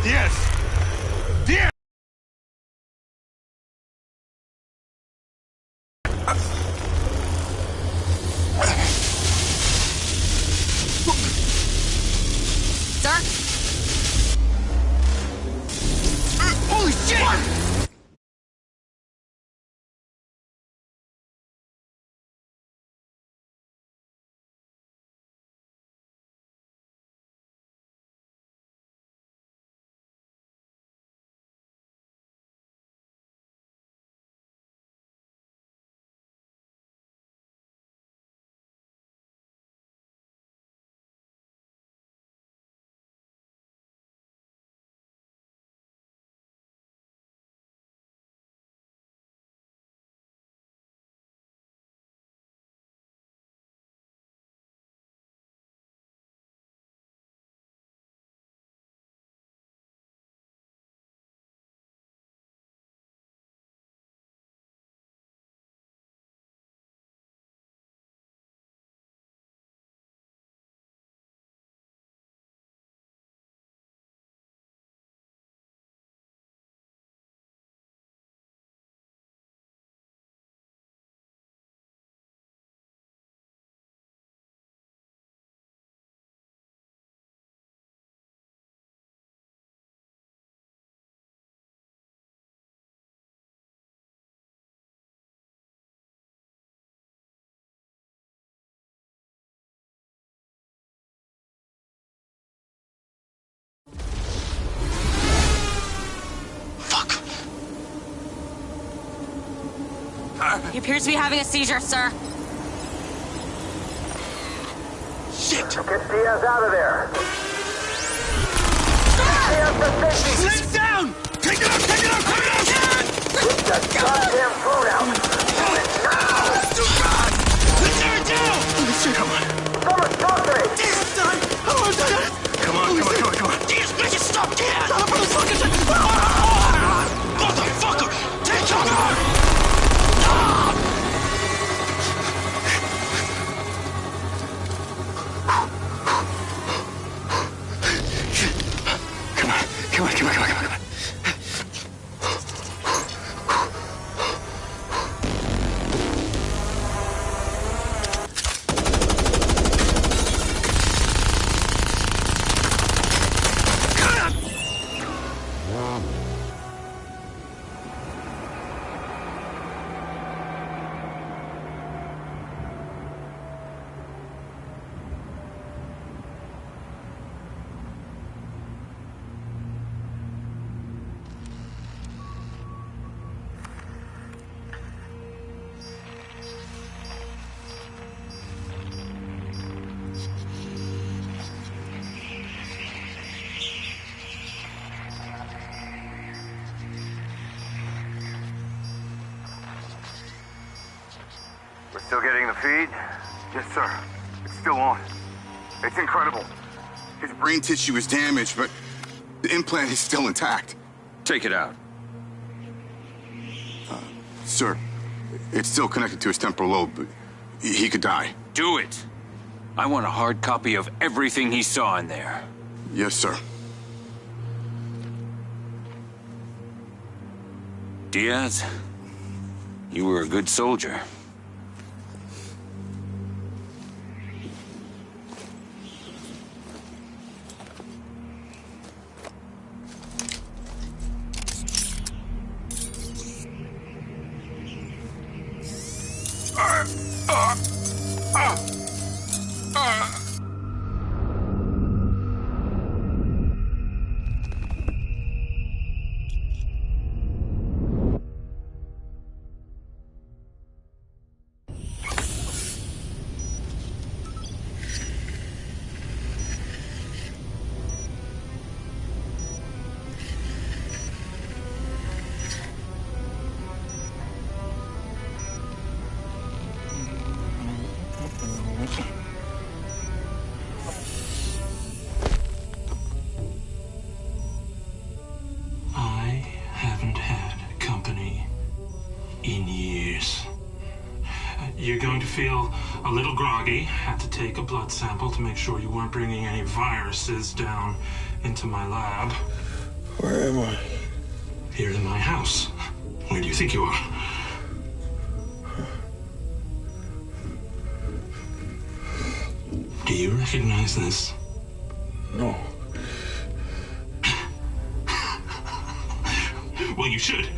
Yes! Yes! Dark. Holy shit! He appears to be having a seizure, sir. Shit! Get Diaz out of there! Lay it down! Take it out! Take it out! Take it out! Get that goddamn phone out! Do it now! Oh, God! Let's tear it down! Come on. Someone talk to me! Jesus, son! Come on, son! Come on, come on, come on, come on. Jesus, make it stop, Dad! Motherfucker! Motherfucker! Take cover! Come on, come on, come on, come on, come on. Still getting the feed? Yes, sir. It's still on. It's incredible. His brain tissue is damaged, but the implant is still intact. Take it out. Sir, it's still connected to his temporal lobe, but he could die. Do it. I want a hard copy of everything he saw in there. Yes, sir. Diaz, you were a good soldier. You're going to feel a little groggy. Had to take a blood sample to make sure you weren't bringing any viruses down into my lab. Where am I? Here in my house. Where do you think you are? Do you recognize this? No. Well, you should.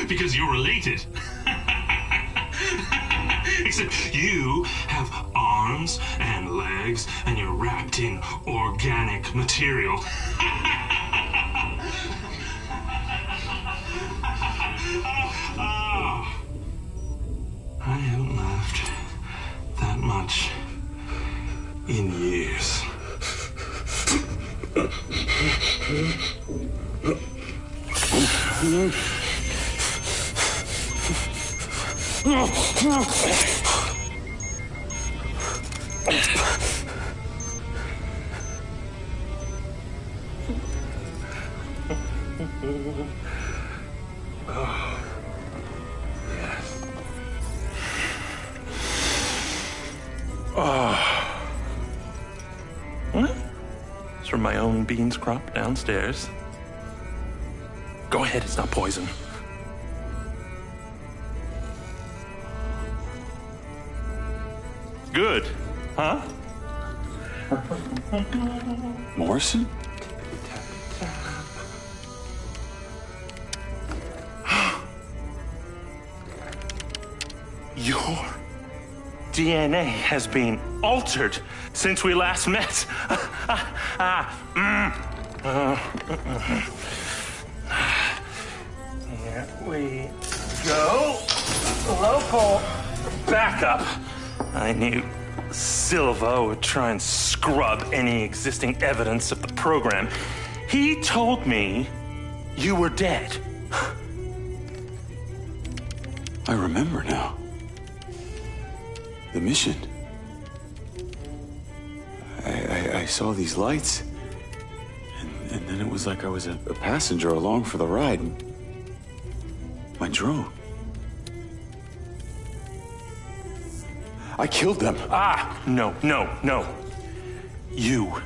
Because you're related. Except you have arms and legs, and you're wrapped in organic material. I haven't laughed that much in years. What? It's from my own beans crop downstairs. Go ahead, it's not poison. Good, huh? Morrison? Your DNA has been altered since we last met. Here we go. local backup. I knew Silva would try and scrub any existing evidence of the program. He told me you were dead. I remember now. The mission. I saw these lights, and then it was like I was a passenger along for the ride. My drone. I killed them. No. You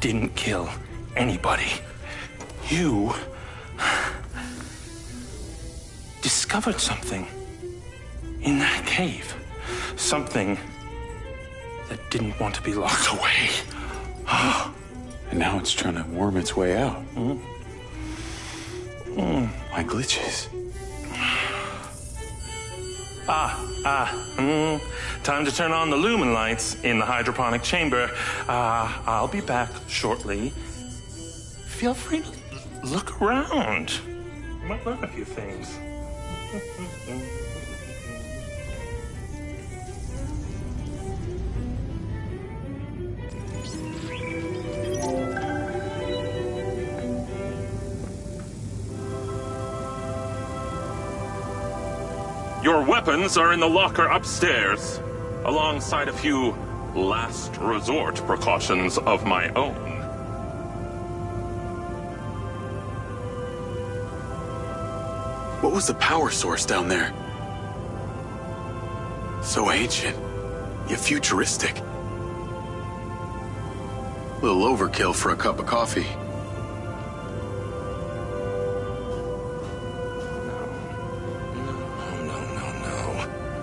didn't kill anybody. You discovered something in that cave. Something that didn't want to be locked away. And now it's trying to worm its way out. My glitches. Time to turn on the lumen lights in the hydroponic chamber. I'll be back shortly. Feel free to look around. You might learn a few things. Your weapons are in the locker upstairs, alongside a few last resort precautions of my own. What was the power source down there? So ancient, yet futuristic. Little overkill for a cup of coffee.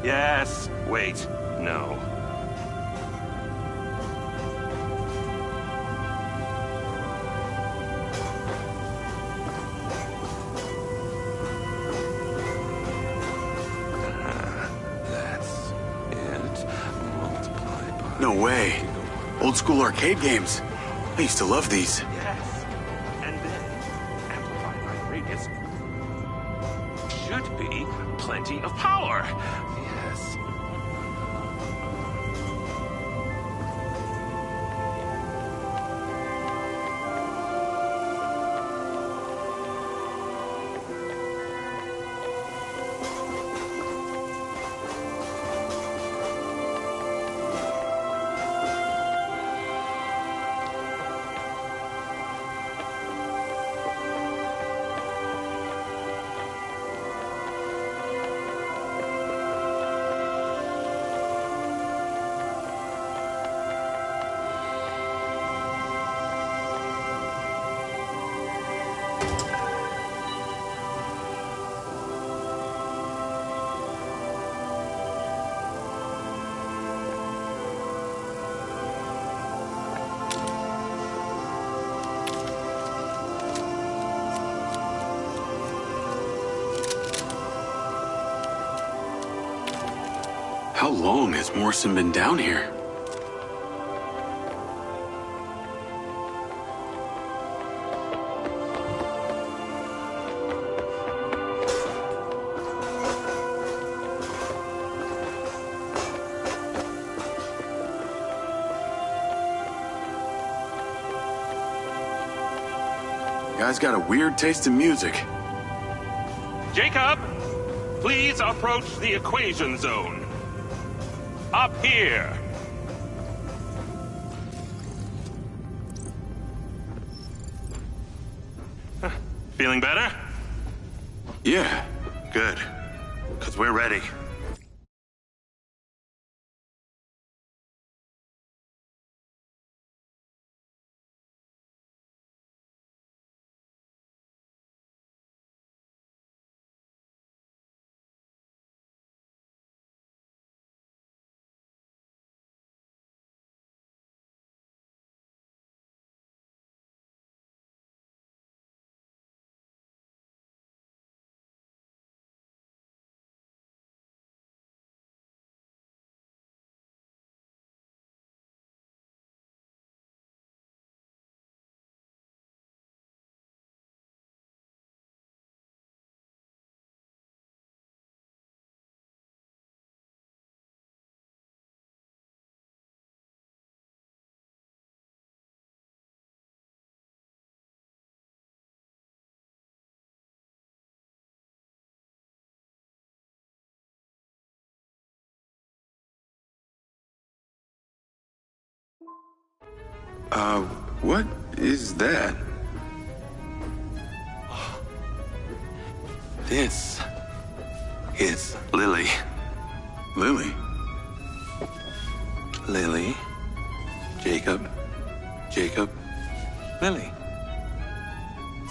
Yes, wait, no. That's it. Multiplied by... No way. Old school arcade games. I used to love these. Yes, and then amplified by radius should be plenty of power. Yes. How long has Morrison been down here? Guy's got a weird taste in music. Jacob, please approach the equation zone. Up here. Feeling better? Yeah. Good. Because we're ready. What is that? This is Lily. Lily? Lily. Jacob. Jacob. Lily.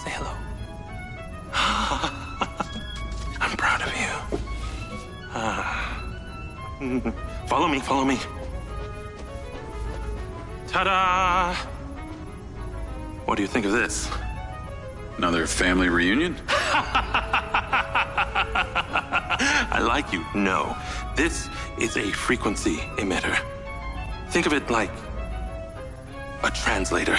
Say hello. I'm proud of you. Follow me, follow me. Ta-da! What do you think of this? Another family reunion? I like you. No. This is a frequency emitter. Think of it like a translator.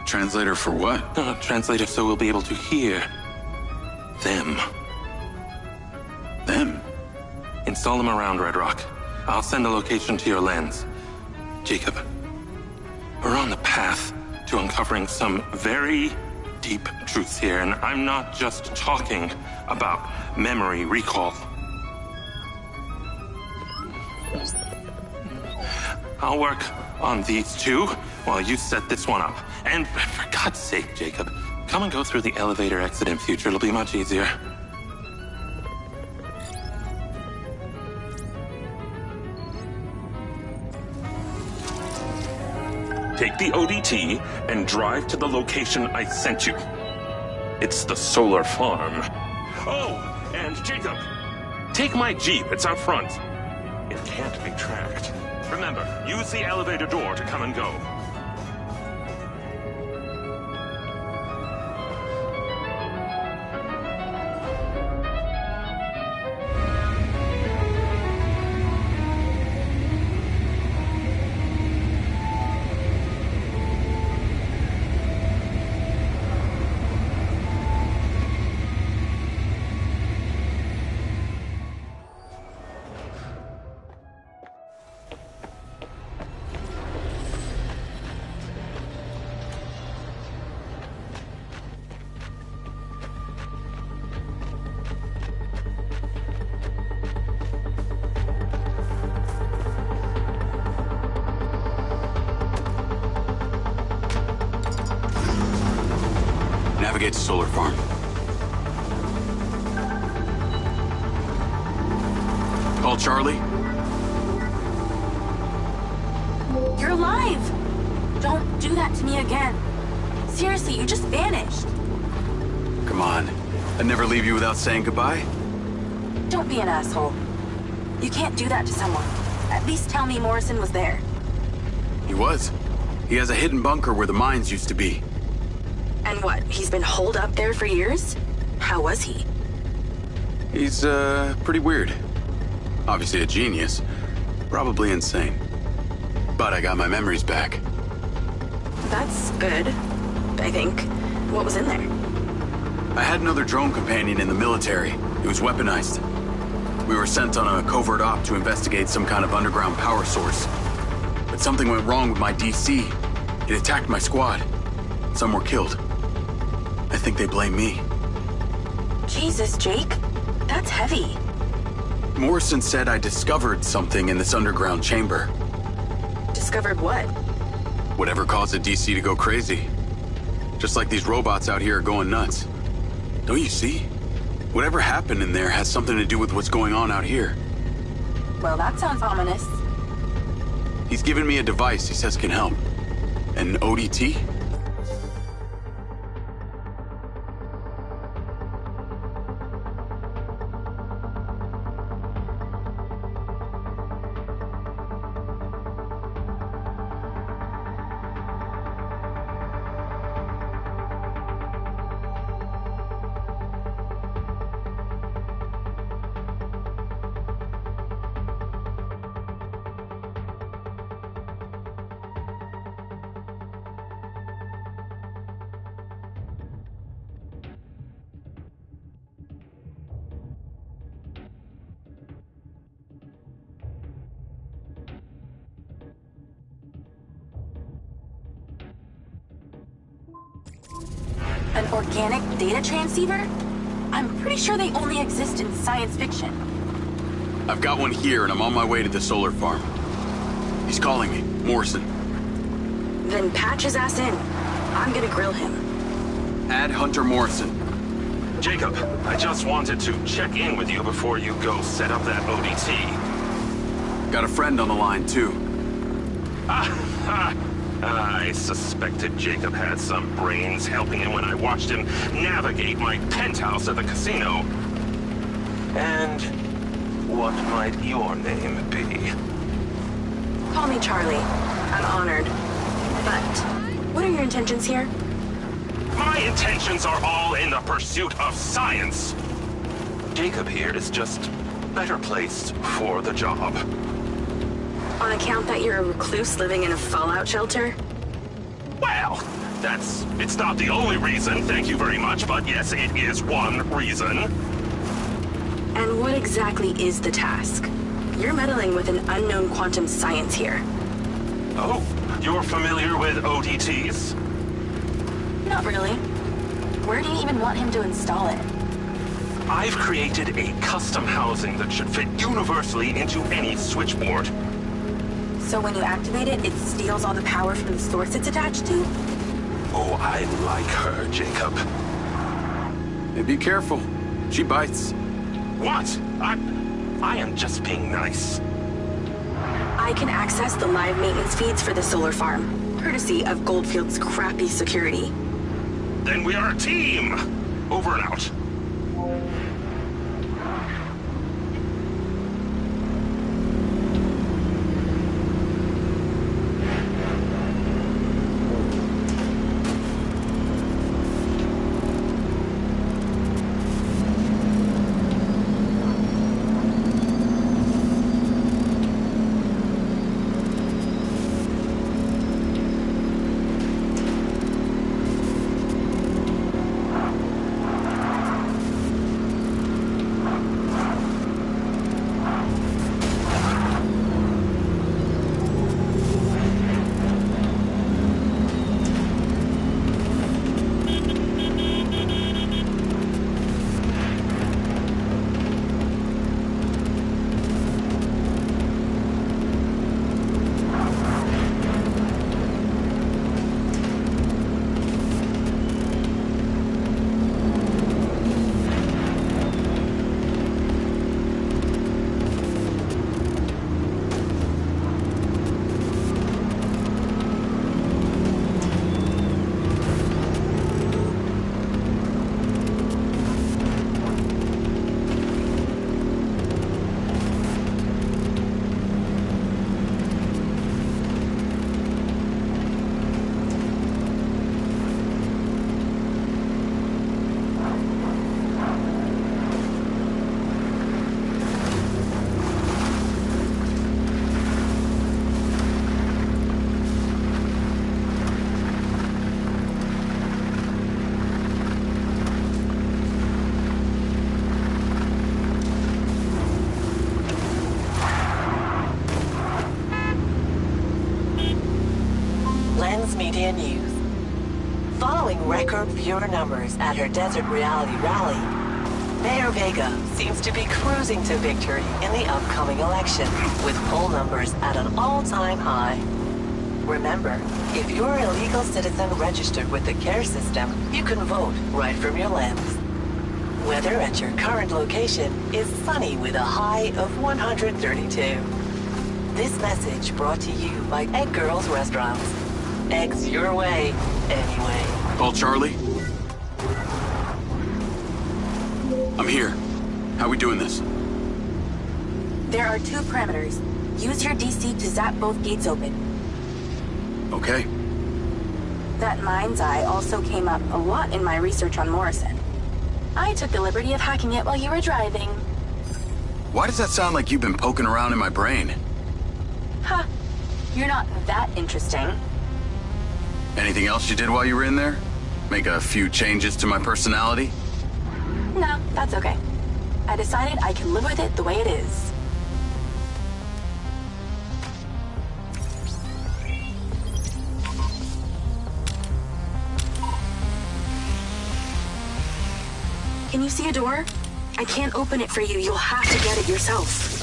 Translator for what? Translator so we'll be able to hear them. Them? Install them around RedRock. I'll send a location to your lens. Jacob, we're on the path to uncovering some very deep truths here, and I'm not just talking about memory recall. I'll work on these two while you set this one up. And for God's sake, Jacob, come and go through the elevator exit in future. It'll be much easier. Take the ODT and drive to the location I sent you. It's the solar farm. Oh, and Jacob, take my Jeep. It's out front. It can't be tracked. Remember, use the elevator door to come and go. Navigate to solar farm. Call Charlie. You're alive! Don't do that to me again. Seriously, you just vanished. Come on. I'd never leave you without saying goodbye. Don't be an asshole. You can't do that to someone. At least tell me Morrison was there. He was. He has a hidden bunker where the mines used to be. And what, he's been holed up there for years? How was he? He's, pretty weird. Obviously a genius. Probably insane. But I got my memories back. That's good, I think. What was in there? I had another drone companion in the military. It was weaponized. We were sent on a covert op to investigate some kind of underground power source. But something went wrong with my DC. It attacked my squad. Some were killed. I think they blame me. Jesus, Jake. That's heavy. Morrison said I discovered something in this underground chamber. Discovered what? Whatever caused the DC to go crazy. Just like these robots out here are going nuts. Don't you see? Whatever happened in there has something to do with what's going on out here. Well, that sounds ominous. He's given me a device he says can help. An ODT? An organic data transceiver? I'm pretty sure they only exist in science fiction. I've got one here and I'm on my way to the solar farm. He's calling me. Morrison. Then patch his ass in. I'm gonna grill him. Add Hunter Morrison. Jacob, I just wanted to check in with you before you go set up that ODT. Got a friend on the line, too. I suspected Jacob had some brains helping him when I watched him navigate my penthouse at the casino. And what might your name be? Call me Charlie. I'm honored. But what are your intentions here? My intentions are all in the pursuit of science. Jacob here is just better placed for the job. On account that you're a recluse living in a fallout shelter? Well, it's not the only reason, thank you very much, but yes, it is one reason. And what exactly is the task? You're meddling with an unknown quantum science here. Oh, you're familiar with ODTs? Not really. Where do you even want him to install it? I've created a custom housing that should fit universally into any switchboard. So when you activate it, it steals all the power from the source it's attached to? Oh, I like her, Jacob. Hey, be careful. She bites. What? I am just being nice. I can access the live maintenance feeds for the solar farm, courtesy of Goldfield's crappy security. Then we are a team! Over and out. Media News. Following record viewer numbers at her Desert Reality rally, Mayor Vega seems to be cruising to victory in the upcoming election, with poll numbers at an all-time high. Remember, if you're an illegal citizen registered with the CARE system, you can vote right from your lens. Weather at your current location is sunny with a high of 132. This message brought to you by Egg Girls Restaurants. Eggs your way, anyway. Call Charlie. I'm here. How we doing this? There are 2 parameters. Use your DC to zap both gates open. Okay. That Mindseye also came up a lot in my research on Morrison. I took the liberty of hacking it while you were driving. Why does that sound like you've been poking around in my brain? Huh. You're not that interesting. Anything else you did while you were in there? Make a few changes to my personality? No, that's okay. I decided I can live with it the way it is. Can you see a door? I can't open it for you. You'll have to get it yourself.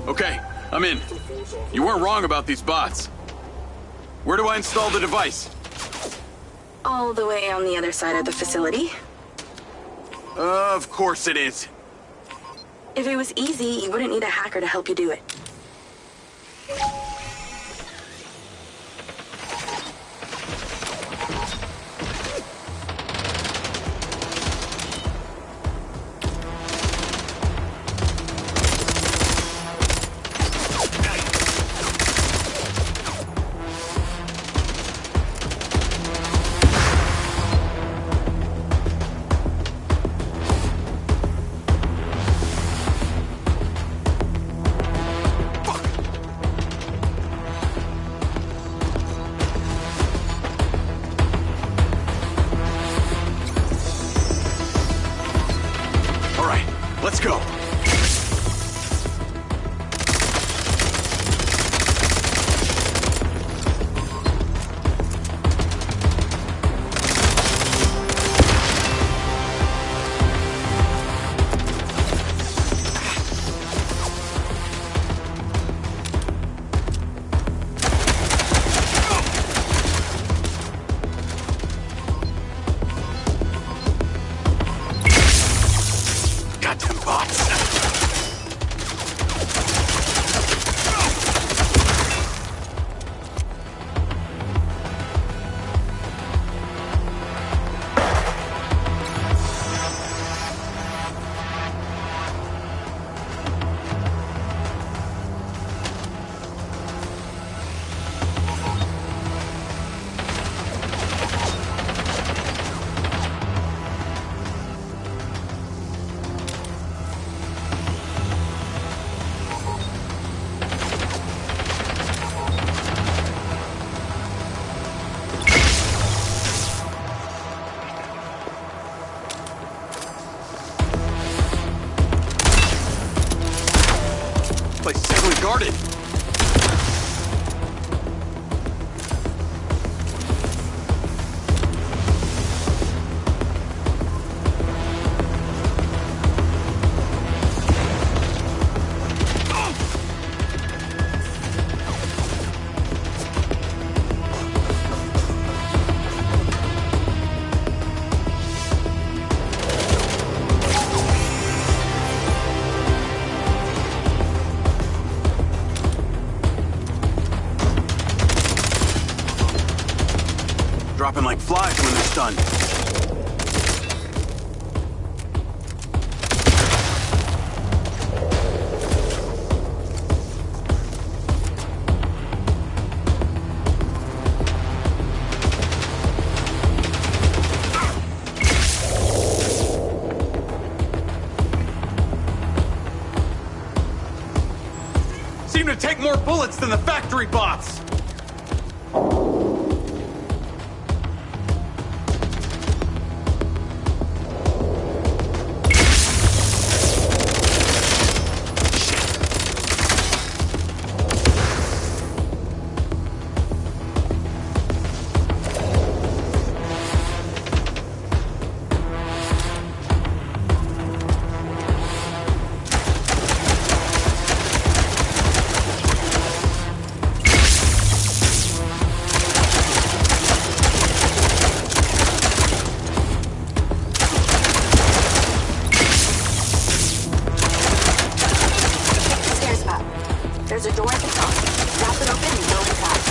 Okay, I'm in. You weren't wrong about these bots. Where do I install the device? All the way on the other side of the facility. Of course it is. If it was easy, you wouldn't need a hacker to help you do it. Let's go. Place is heavily guarded. Dropping like flies when they're stunned. Seem to take more bullets than the factory bots. There's a door at the top. Drop it open and go inside.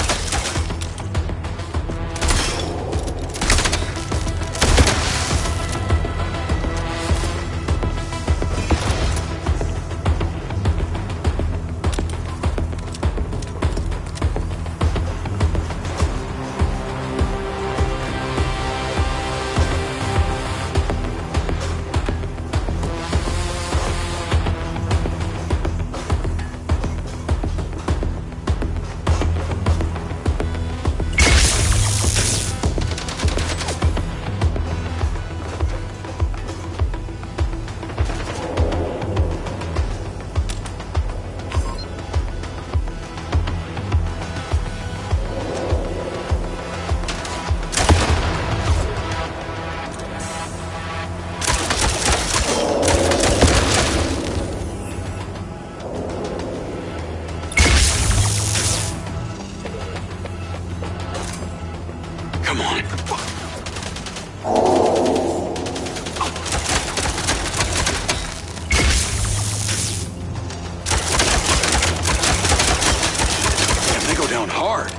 down hard.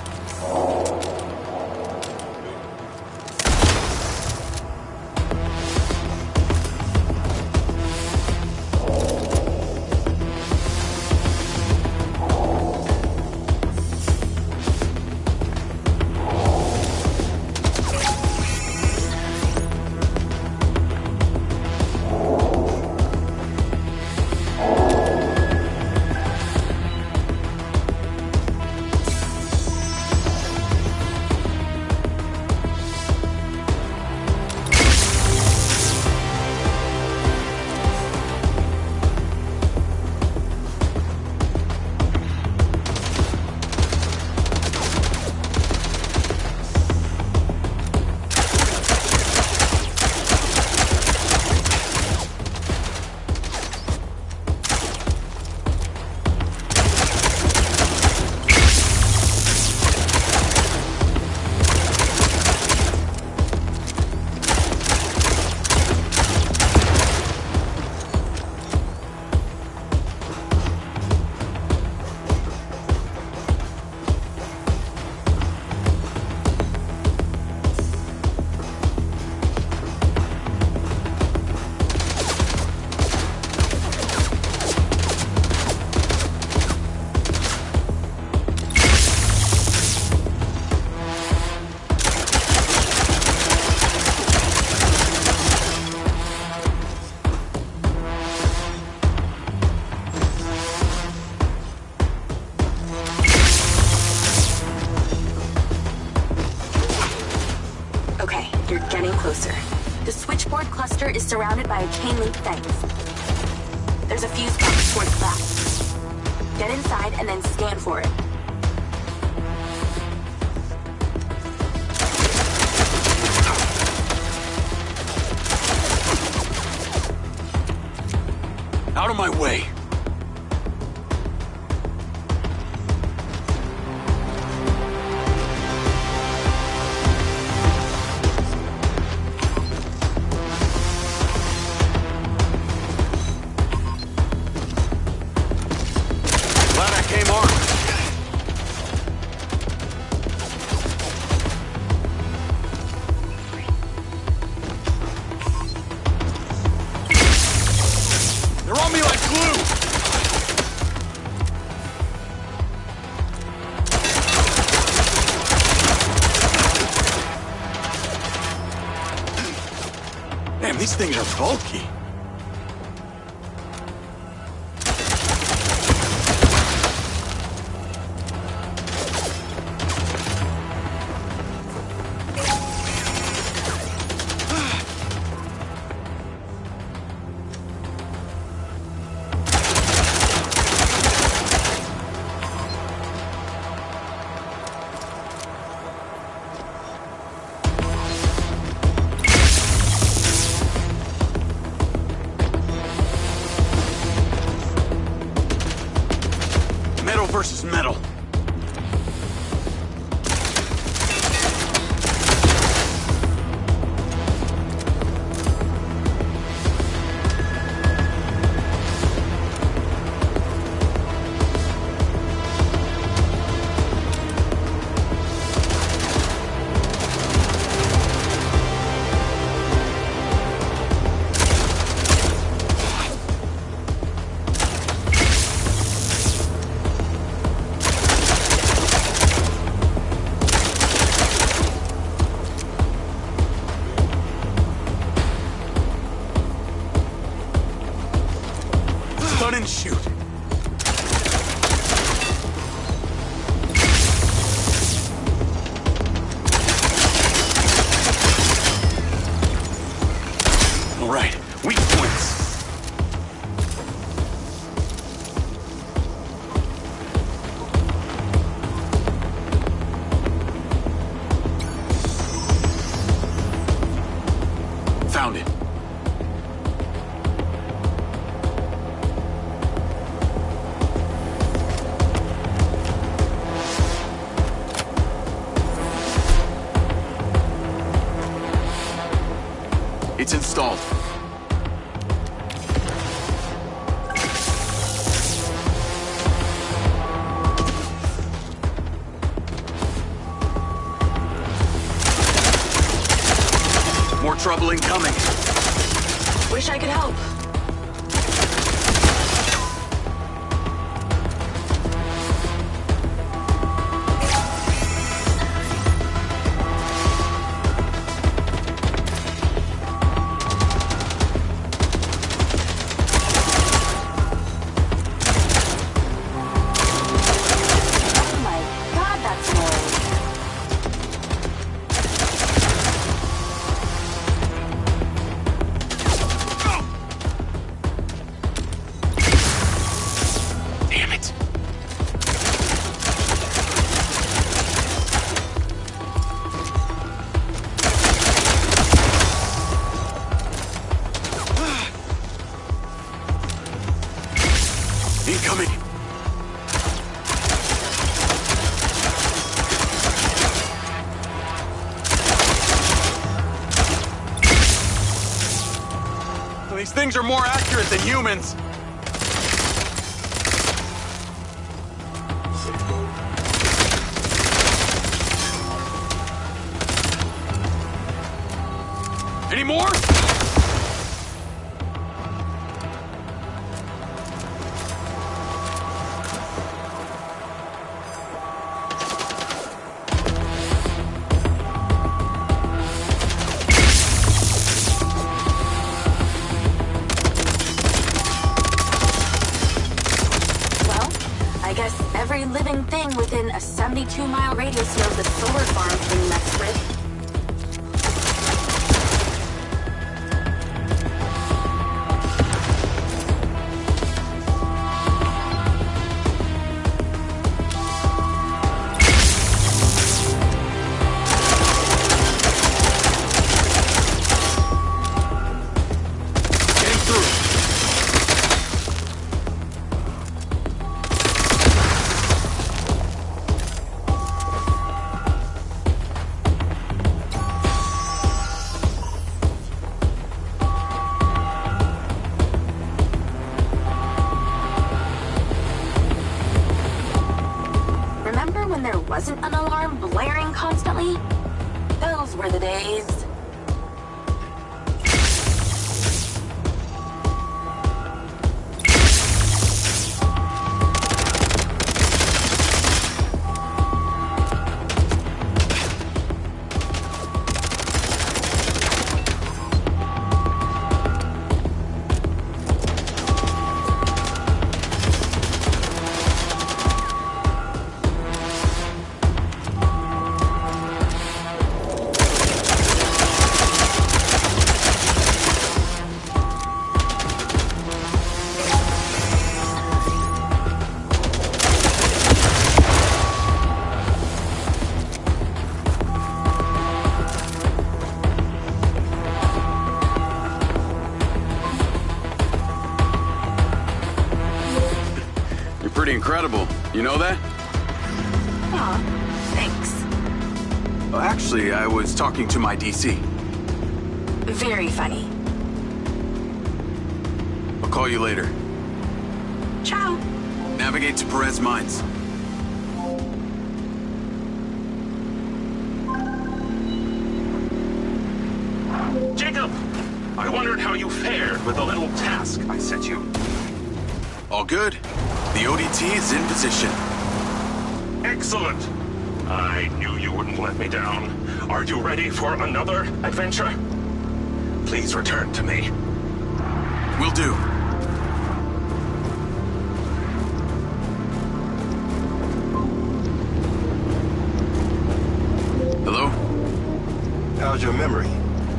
Is surrounded by a chain-link fence. There's a fuse box towards left. Get inside and then scan for it. Out of my way. These things are bulky. Versus metal. And shoot. All right, weak points. Found it. It's installed. trouble incoming. Wish I could help. Incoming! These things are more accurate than humans. Any more? Every living thing within a 72-mile radius knows the solar farm's being messed with. Wasn't an alarm blaring constantly? Those were the days. Pretty incredible. You know that? Aw, thanks. Well, actually, I was talking to my DC. Very funny. I'll call you later. Ciao. Navigate to Perez Mines. Jacob! I wondered how you fared with the little task I sent you. All good. The ODT is in position. Excellent. I knew you wouldn't let me down. Are you ready for another adventure? Please return to me. Will do. Hello? How's your memory,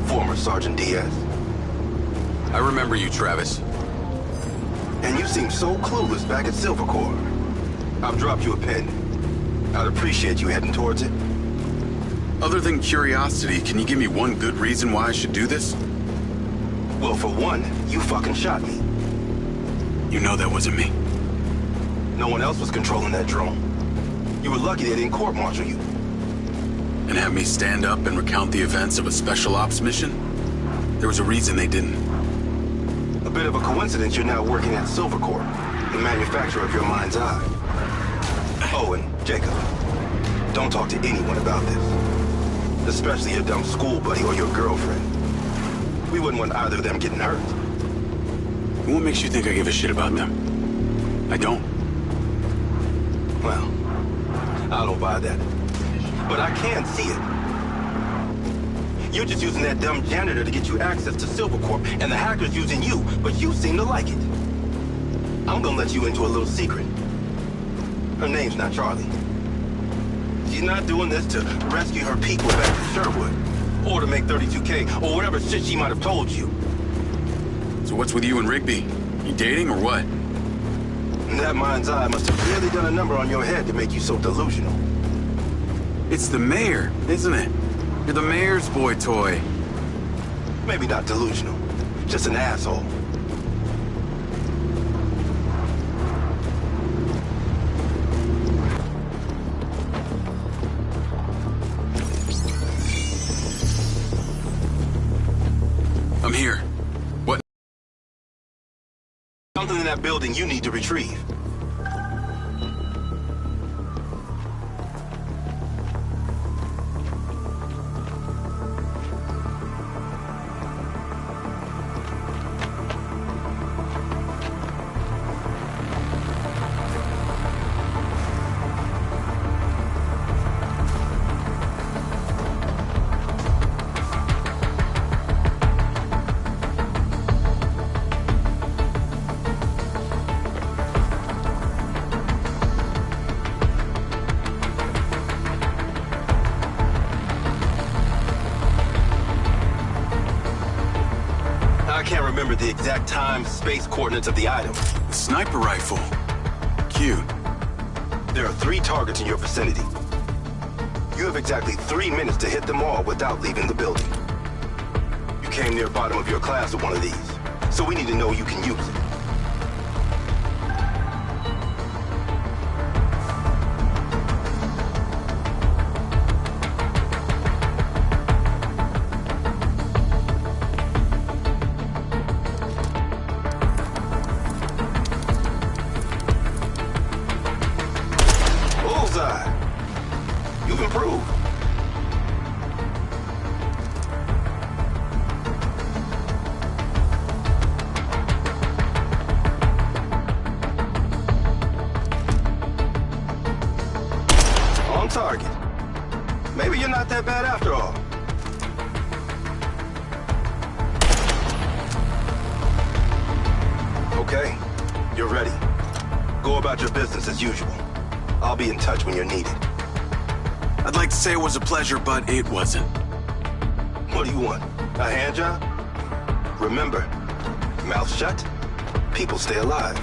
former Sergeant Diaz? I remember you, Travis. And you seem so clueless back at Silver Corps. I've dropped you a pin. I'd appreciate you heading towards it. Other than curiosity, can you give me one good reason why I should do this? Well, for one, you fucking shot me. You know that wasn't me. No one else was controlling that drone. You were lucky they didn't court-martial you. And have me stand up and recount the events of a special ops mission? There was a reason they didn't. A bit of a coincidence you're now working at Silver Corp, the manufacturer of your Mindseye. Oh, and Jacob, don't talk to anyone about this. Especially your dumb school buddy or your girlfriend. We wouldn't want either of them getting hurt. What makes you think I give a shit about them? I don't. Well, I don't buy that. But I can see it. You're just using that dumb janitor to get you access to Silvercorp, and the hacker's using you, but you seem to like it. I'm gonna let you into a little secret. Her name's not Charlie. She's not doing this to rescue her people back to Sherwood, or to make 32K, or whatever shit she might have told you. So what's with you and Rigby? You dating or what? That Mindseye must have really done a number on your head to make you so delusional. It's the mayor, isn't it? You're the mayor's boy toy. Maybe not delusional, just an asshole. I'm here. What? Something in that building you need to retrieve. I can't remember the exact time, space coordinates of the item. The sniper rifle. Cute. There are 3 targets in your vicinity. You have exactly 3 minutes to hit them all without leaving the building. You came near bottom of your class with one of these, so we need to know you can use it. You've improved. On target. Maybe you're not that bad after all. Okay, you're ready. Go about your business as usual. I'll be in touch when you're needed. I'd like to say it was a pleasure, but it wasn't. What do you want? A hand job? Remember, mouth shut, people stay alive.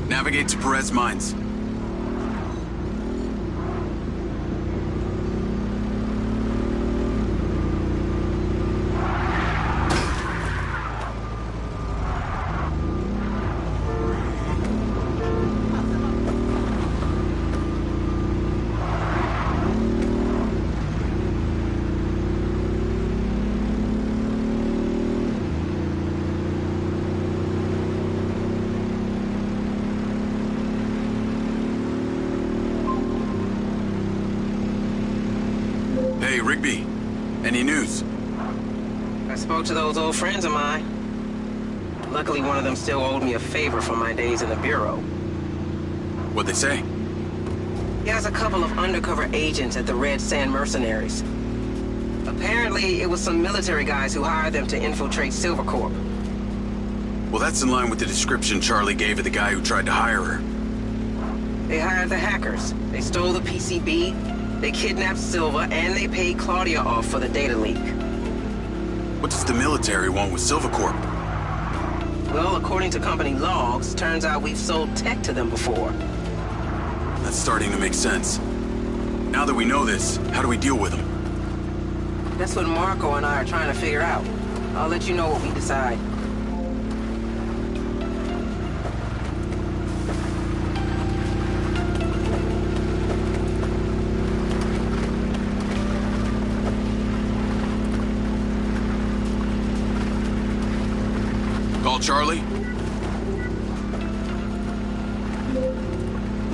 Navigate to Perez Mines. Hey, Rigby. Any news? I spoke to those old friends of mine. Luckily, one of them still owed me a favor from my days in the Bureau. What'd they say? He has a couple of undercover agents at the Red Sand Mercenaries. Apparently, it was some military guys who hired them to infiltrate Silvercorp. Well, that's in line with the description Charlie gave of the guy who tried to hire her. They hired the hackers. They stole the PCB, they kidnapped Silva, and they paid Claudia off for the data leak. What does the military want with Silvercorp? Well, according to company logs, turns out we've sold tech to them before. That's starting to make sense. Now that we know this, how do we deal with them? That's what Marco and I are trying to figure out. I'll let you know what we decide. Call Charlie?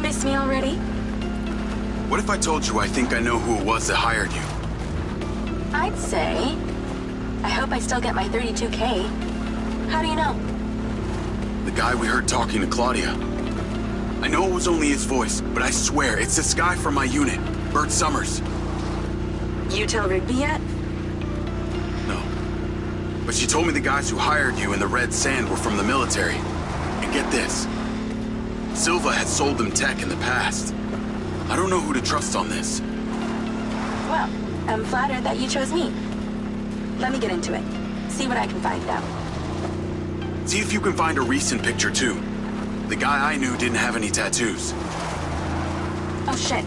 Miss me already? What if I told you I think I know who it was that hired you? I'd say... I hope I still get my 32K. How do you know? The guy we heard talking to Claudia. I know it was only his voice, but I swear it's this guy from my unit, Bert Summers. You tell Rigby yet? No. But she told me the guys who hired you in the Red Sand were from the military. And get this. Silva had sold them tech in the past. I don't know who to trust on this. Well, I'm flattered that you chose me. Let me get into it. See what I can find out. See if you can find a recent picture, too. The guy I knew didn't have any tattoos. Oh, shit.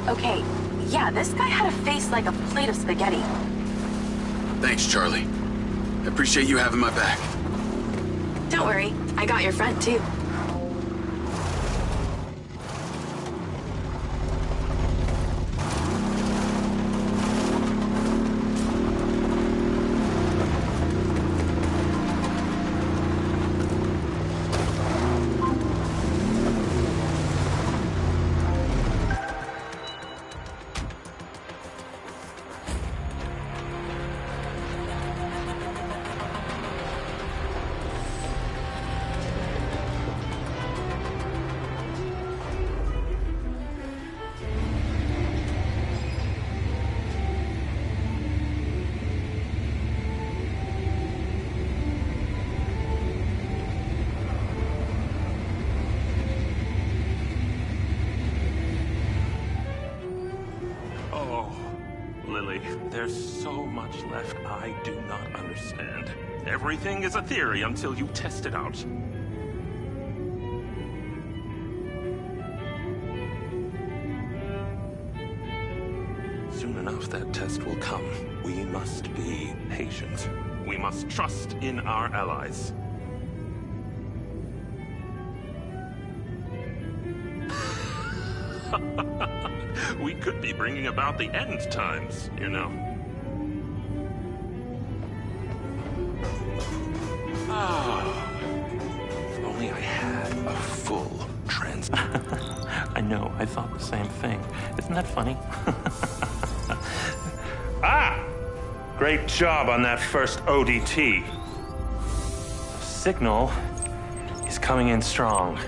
Okay, yeah, this guy had a face like a plate of spaghetti. Thanks, Charlie. I appreciate you having my back. Don't worry, I got your friend, too. There's so much left I do not understand. Everything is a theory until you test it out. Soon enough, that test will come. We must be patient. We must trust in our allies. We could be bringing about the end times, you know. If only I had a full trans... I know, I thought the same thing. Isn't that funny? Ah! Great job on that first ODT. The signal is coming in strong.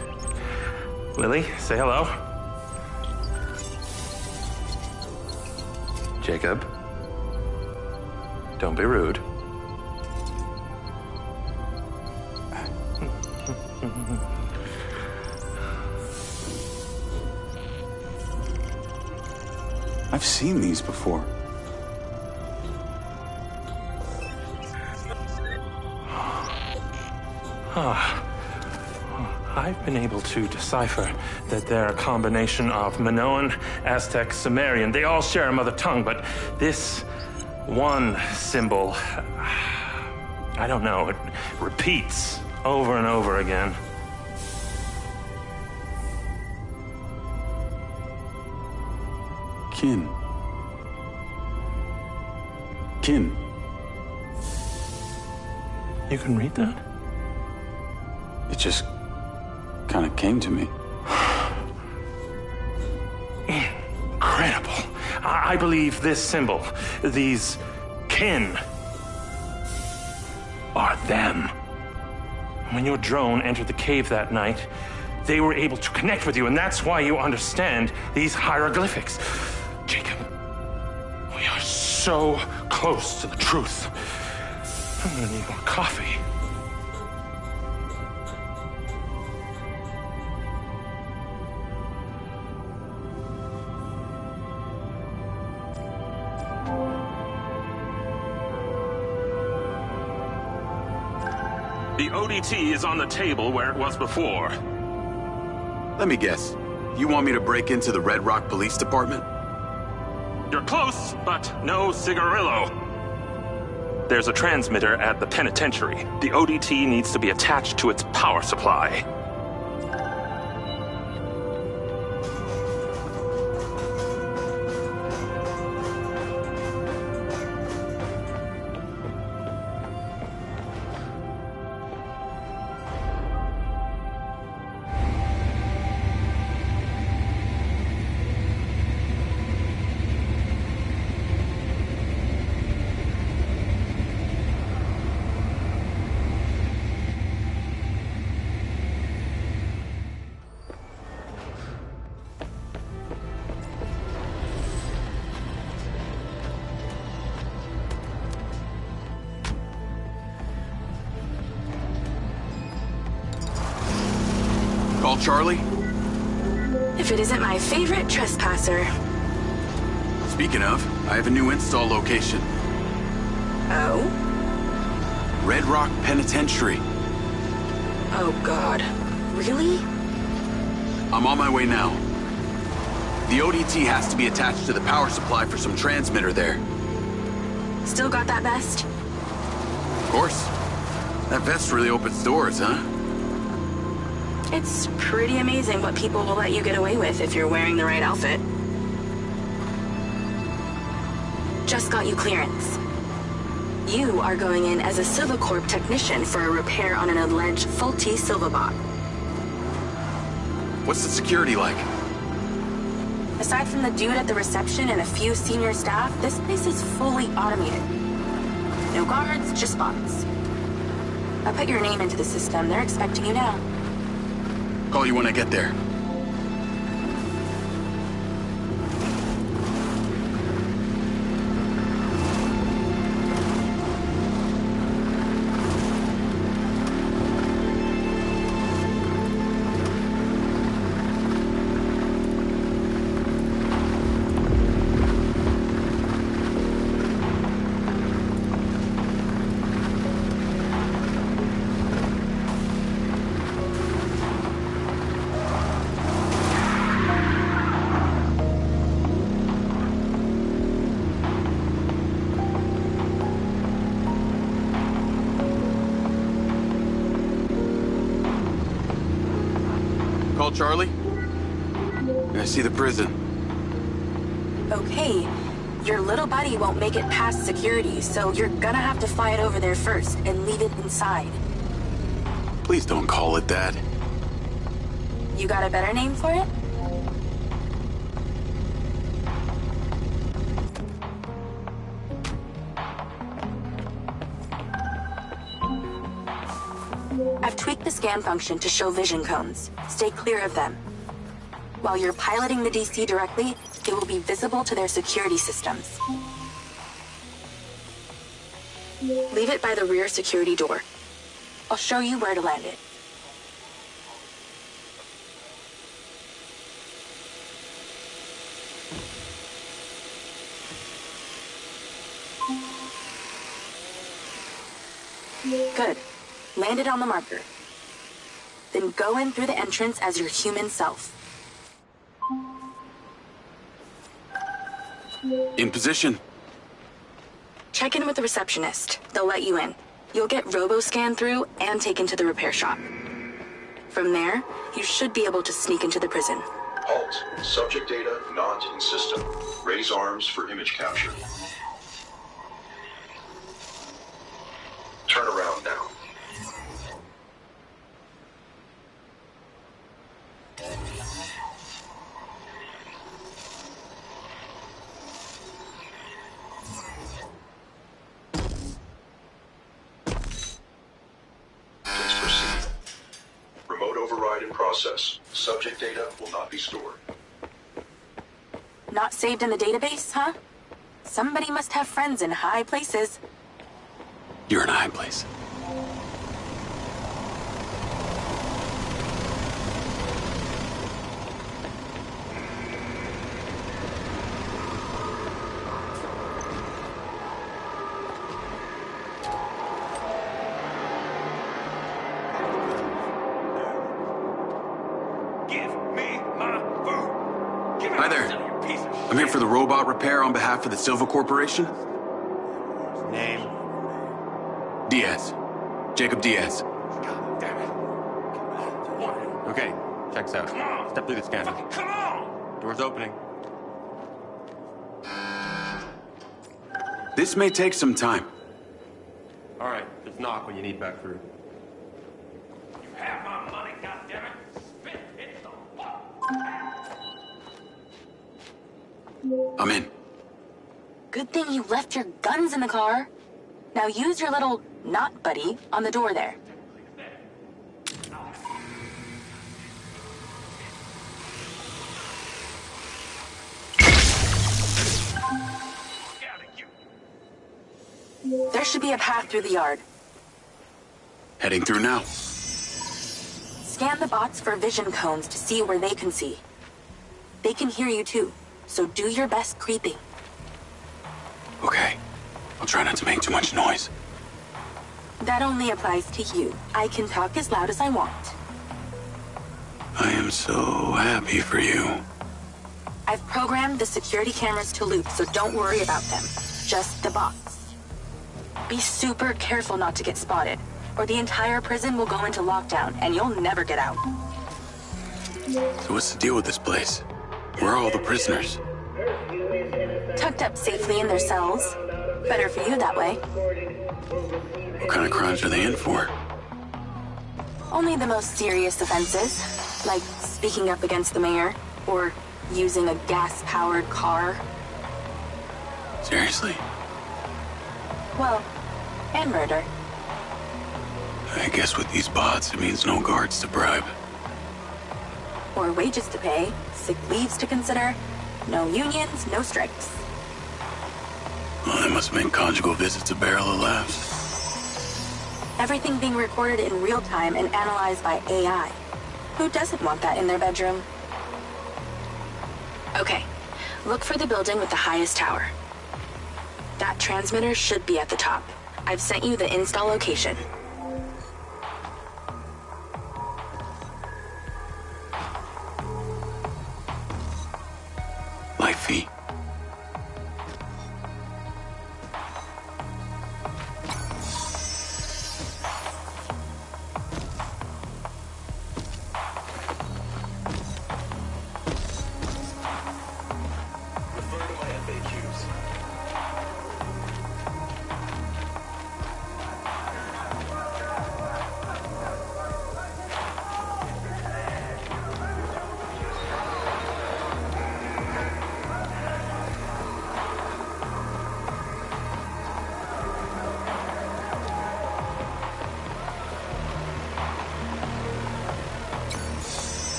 Lily, say hello. Jacob, don't be rude. I've seen these before. I've been able to decipher that they're a combination of Minoan, Aztec, Sumerian. They all share a mother tongue, but this one symbol, I don't know, it repeats over and over again. Kin. Kin. You can read that? It just kind of came to me. Incredible. I believe this symbol, these kin, are them. When your drone entered the cave that night, they were able to connect with you, and that's why you understand these hieroglyphics. Jacob, we are so close to the truth. I'm gonna need more coffee. The ODT is on the table where it was before. Let me guess. You want me to break into the RedRock Police Department? You're close, but no cigarillo. There's a transmitter at the penitentiary. The ODT needs to be attached to its power supply. Call Charlie? If it isn't my favorite trespasser. Speaking of, I have a new install location. Oh? RedRock Penitentiary. Oh God. Really? I'm on my way now. The ODT has to be attached to the power supply for some transmitter there. Still got that vest? Of course. That vest really opens doors, huh? It's pretty amazing what people will let you get away with if you're wearing the right outfit. Just got you clearance. You are going in as a Silvacorp technician for a repair on an alleged faulty Silvabot. What's the security like? Aside from the dude at the reception and a few senior staff, this place is fully automated. No guards, just bots. I put your name into the system. They're expecting you now. Call you when I get there. Call Charlie? I see the prison. Okay, your little buddy won't make it past security, so you're gonna have to fly it over there first and leave it inside. Please don't call it that. You got a better name for it? I've tweaked the scan function to show vision cones. Stay clear of them. While you're piloting the DC directly, it will be visible to their security systems. Leave it by the rear security door. I'll show you where to land it. Good. Land it on the marker. Then go in through the entrance as your human self. In position. Check in with the receptionist. They'll let you in. You'll get robo-scanned through and taken to the repair shop. From there, you should be able to sneak into the prison. Halt. Subject data not in system. Raise arms for image capture. Turn around now. Please proceed. Remote override in process. Subject data will not be stored. Not saved in the database, huh? Somebody must have friends in high places. You're in a high place. I'm here for the robot repair on behalf of the Silva Corporation. Name? Diaz. Jacob Diaz. God damn it. Okay, checks out. Step through the scanner. Come on! Door's opening. This may take some time. All right, just knock when you need back through. You have my money, goddammit. Spit it the fuck. I'm in. Good thing you left your guns in the car. Now use your little knot buddy on the door there. There should be a path through the yard. Heading through now. Scan the bots for vision cones to see where they can see. They can hear you too, so do your best creeping. Okay. I'll try not to make too much noise. That only applies to you. I can talk as loud as I want. I am so happy for you. I've programmed the security cameras to loop, so don't worry about them. Just the bots. Be super careful not to get spotted, or the entire prison will go into lockdown and you'll never get out. So what's the deal with this place? Where are all the prisoners? Tucked up safely in their cells. Better for you that way. What kind of crimes are they in for? Only the most serious offenses, like speaking up against the mayor, or using a gas-powered car. Seriously? Well, and murder. I guess with these bots, it means no guards to bribe. Or wages to pay, sick leaves to consider, no unions, no strikes. Well, that must make conjugal visits a barrel of laughs. Everything being recorded in real time and analyzed by AI. Who doesn't want that in their bedroom? Okay, look for the building with the highest tower. That transmitter should be at the top. I've sent you the install location. Light fee.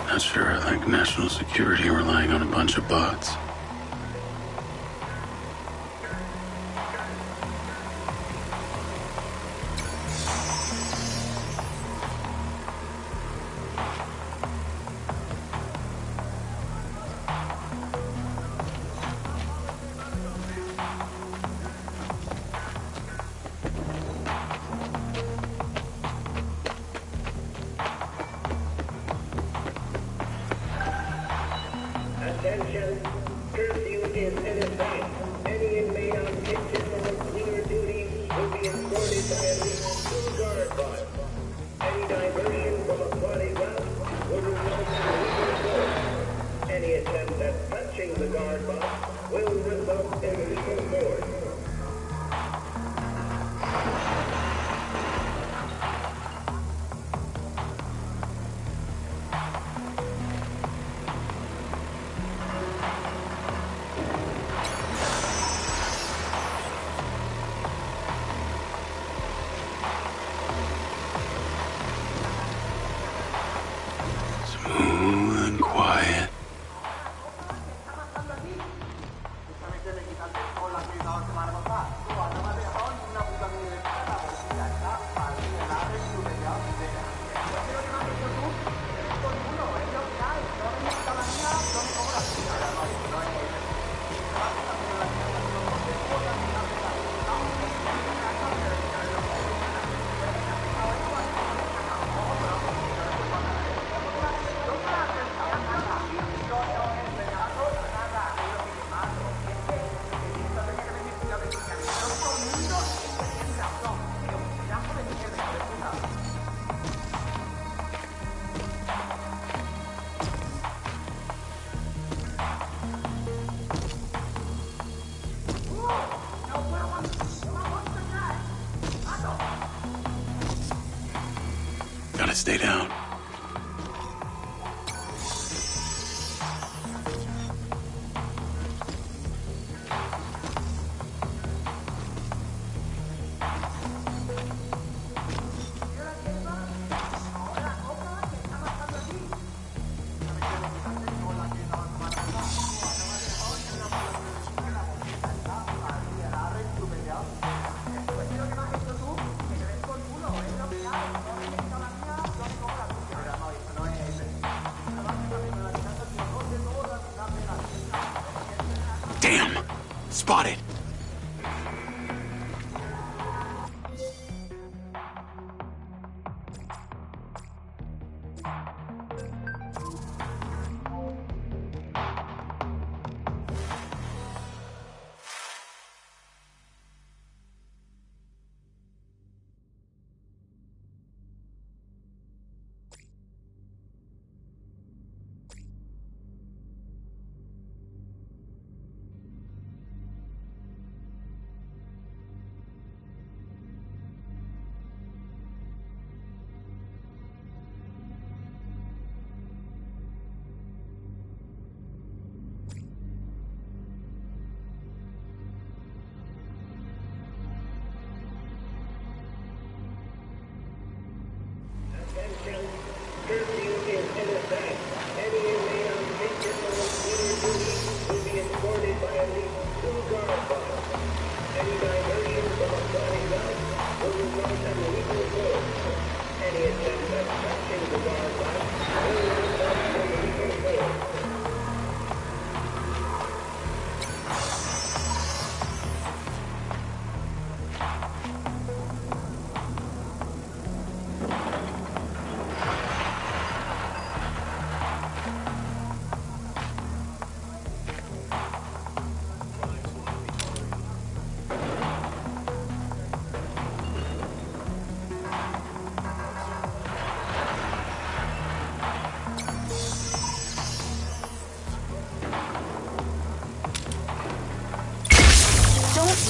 Not sure I like national security relying on a bunch of bots. Attention, curfew is in effect. Any inmate on kitchen or cleaner duty will be escorted by at least 2 guard bots. Any diversion from aquatic route will result in legal force. Any attempt at touching the guard bot will result in legal force. Smooth and quiet. Stay down. Damn! Spotted!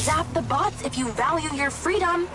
Zap the bots if you value your freedom.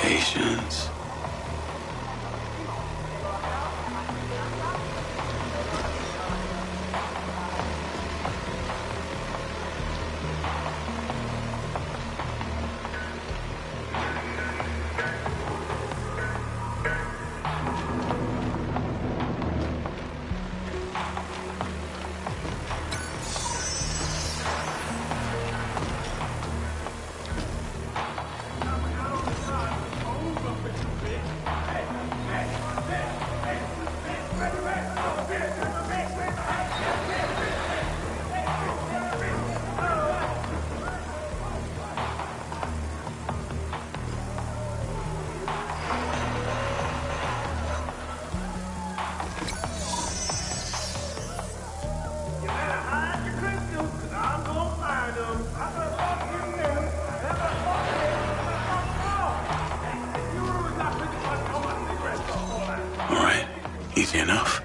Patience. Easy enough.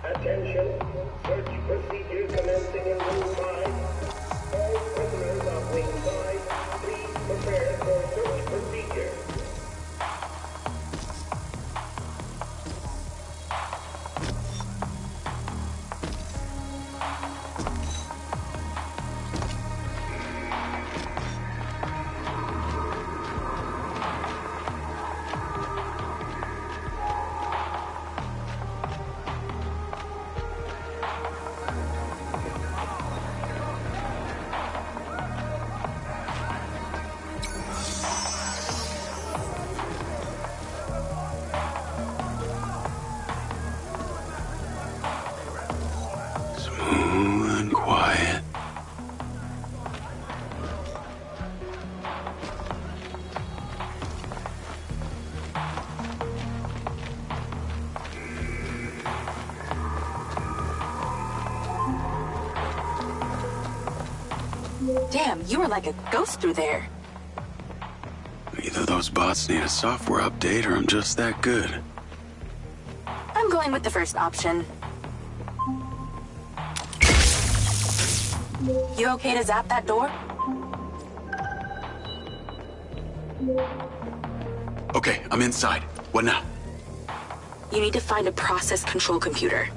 Attention, search procedure commencing in room 5. All prisoners of wing 5, please prepare for search procedure. Damn, you were like a ghost through there. Either those bots need a software update or I'm just that good. I'm going with the first option. You okay to zap that door? Okay, I'm inside. What now? You need to find a process control computer.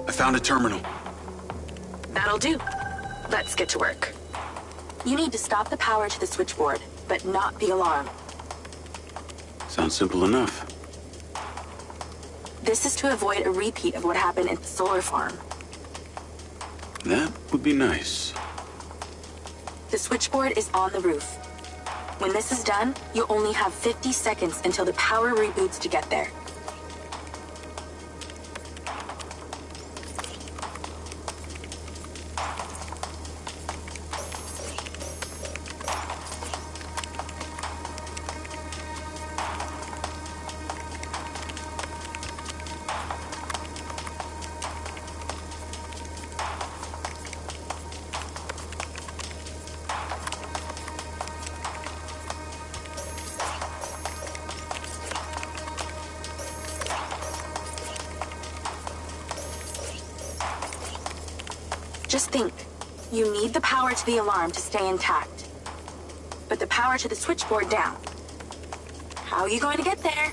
I found a terminal. That'll do. Let's get to work. You need to stop the power to the switchboard, but not the alarm. Sounds simple enough. This is to avoid a repeat of what happened at the solar farm. That would be nice. The switchboard is on the roof. When this is done, you only have 50 seconds until the power reboots to get there. Just think, you need the power to the alarm to stay intact, but the power to the switchboard down. How are you going to get there?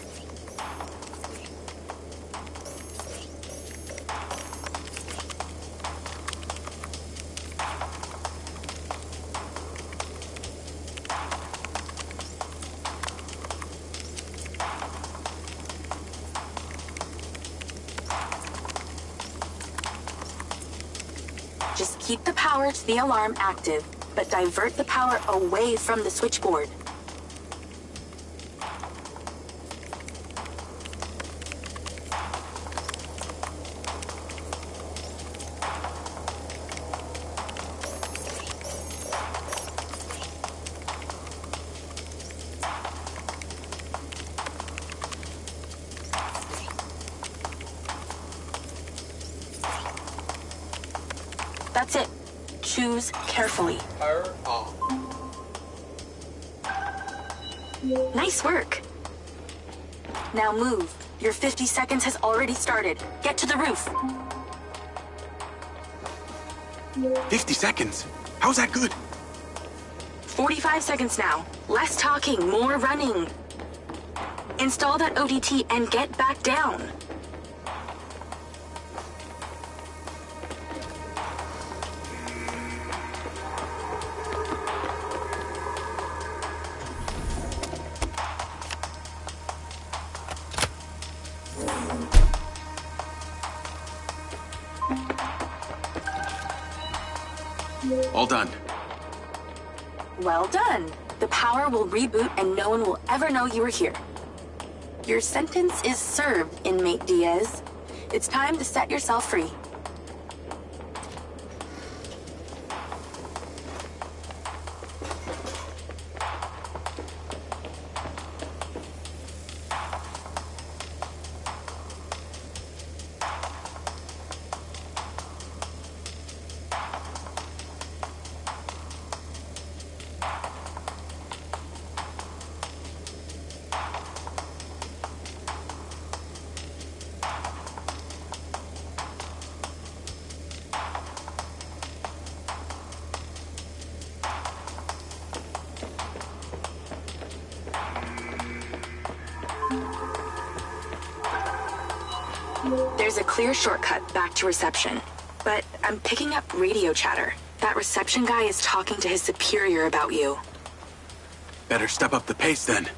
Just keep the power to the alarm active, but divert the power away from the switchboard. That's it. Choose carefully. Power on. Nice work. Now move. Your 50 seconds has already started. Get to the roof. 50 seconds? How's that good? 45 seconds now. Less talking, more running. Install that ODT and get back down. All done. Well done. The power will reboot and no one will ever know you were here. Your sentence is served, inmate Diaz. It's time to set yourself free. There's a clear shortcut back to reception, but I'm picking up radio chatter. That reception guy is talking to his superior about you. Better step up the pace then.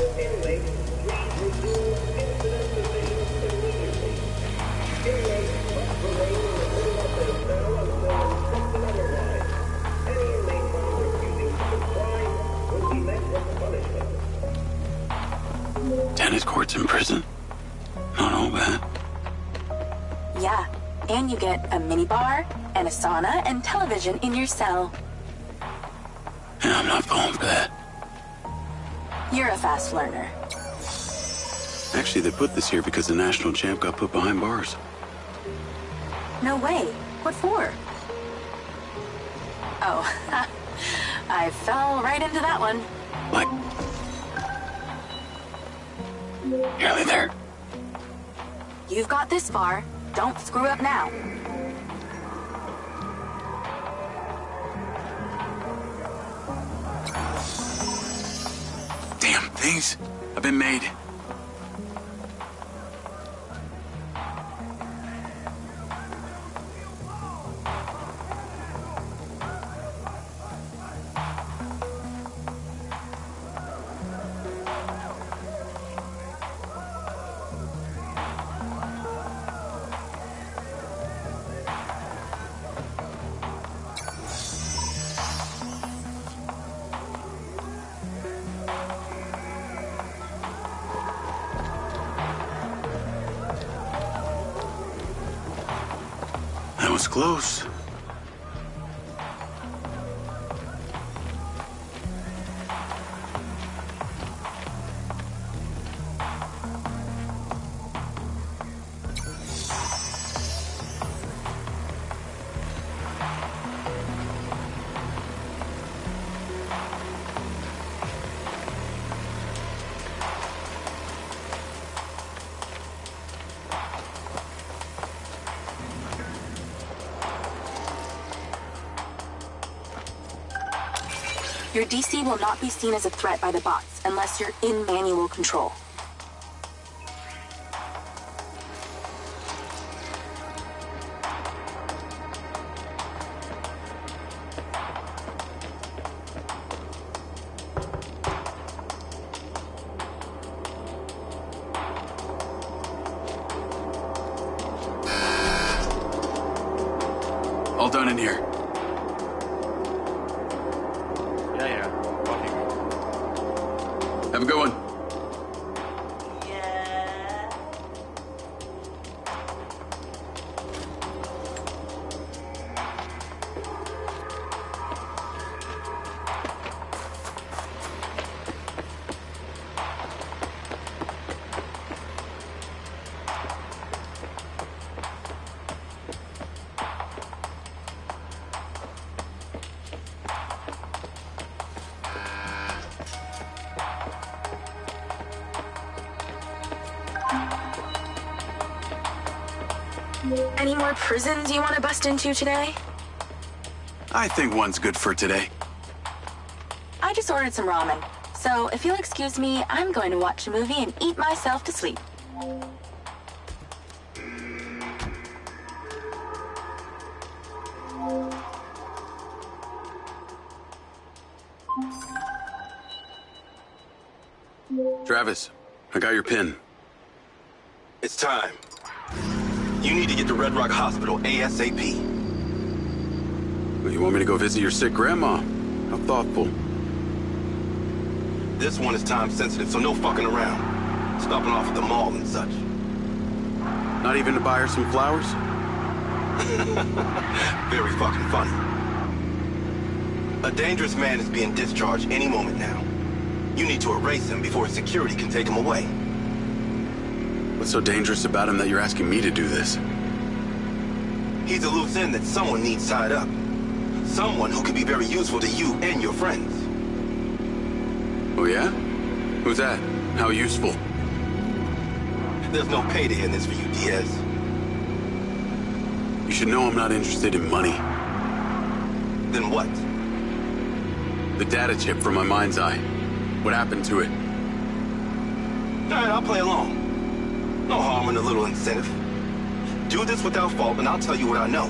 Inmates must remain in the middle of their cell Tennis courts in prison? Not all bad. Yeah, and you get a minibar and a sauna and television in your cell. Yeah, I'm not falling for that. You're a fast learner. Actually, they put this here because the national champ got put behind bars. No way. What for? Oh, I fell right into that one. Like... Nearly there. You've got this far. Don't screw up now. Damn things have been made. That was close. Your DC will not be seen as a threat by the bots unless you're in manual control. All done in here. Have a good one. Any more prisons you want to bust into today? I think one's good for today. I just ordered some ramen. So if you'll excuse me, I'm going to watch a movie and eat myself to sleep. Travis, I got your pin. It's time. You need to get to RedRock Hospital ASAP. You want me to go visit your sick grandma? How thoughtful. This one is time sensitive, so no fucking around. Stopping off at the mall and such. Not even to buy her some flowers? Very fucking funny. A dangerous man is being discharged any moment now. You need to erase him before security can take him away. What's so dangerous about him that you're asking me to do this? He's a loose end that someone needs tied up. Someone who could be very useful to you and your friends. Oh yeah? Who's that? How useful? There's no payday in this for you, Diaz. You should know I'm not interested in money. Then what? The data chip from my Mindseye. What happened to it? Alright, I'll play along. No harm in a little incentive. Do this without fault, and I'll tell you what I know.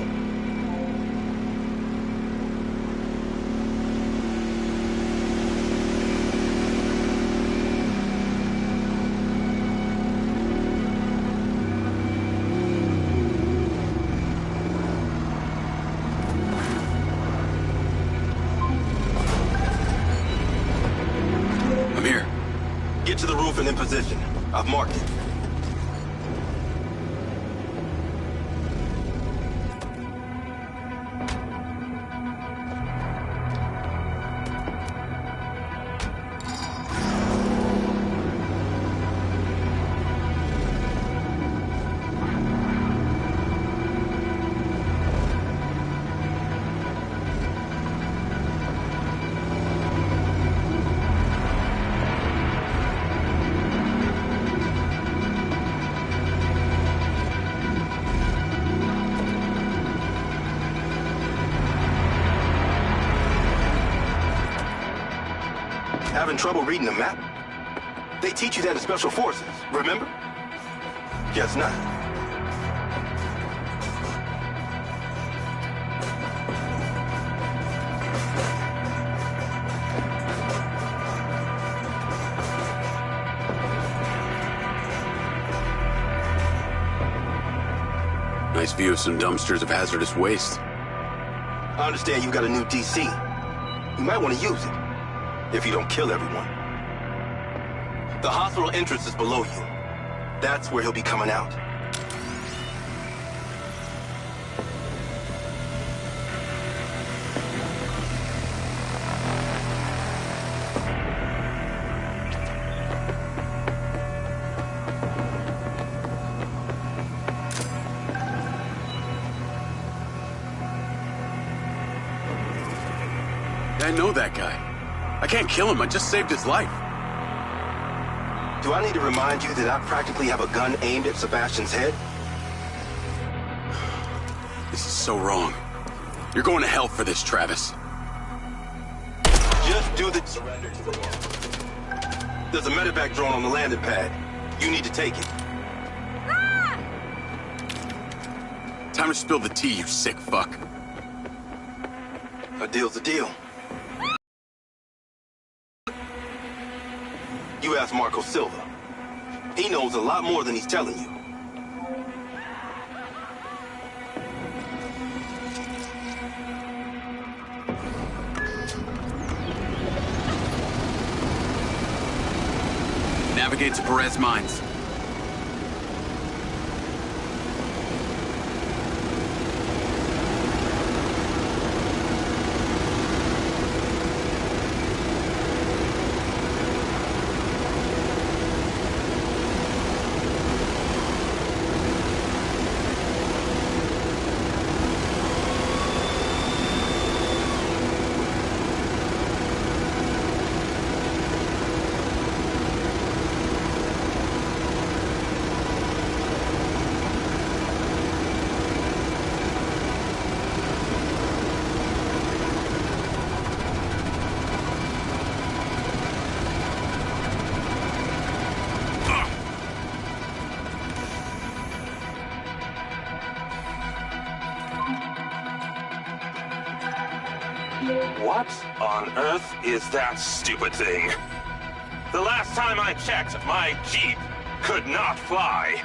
to the roof and in position. I've marked it. Having trouble reading the map? They teach you that in Special Forces, remember? Guess not. Nice view of some dumpsters of hazardous waste. I understand you've got a new DC. You might want to use it. If you don't kill everyone. The hospital entrance is below you. That's where he'll be coming out. I know that guy. I can't kill him, I just saved his life. Do I need to remind you that I practically have a gun aimed at Sebastian's head? This is so wrong. You're going to hell for this, Travis. Just do the surrender to the law. There's a medevac drone on the landing pad. You need to take it. Time to spill the tea, you sick fuck. A deal's a deal. You ask Marco Silva. He knows a lot more than he's telling you. Navigate to Perez Mines. What on earth is that stupid thing? The last time I checked, my Jeep could not fly.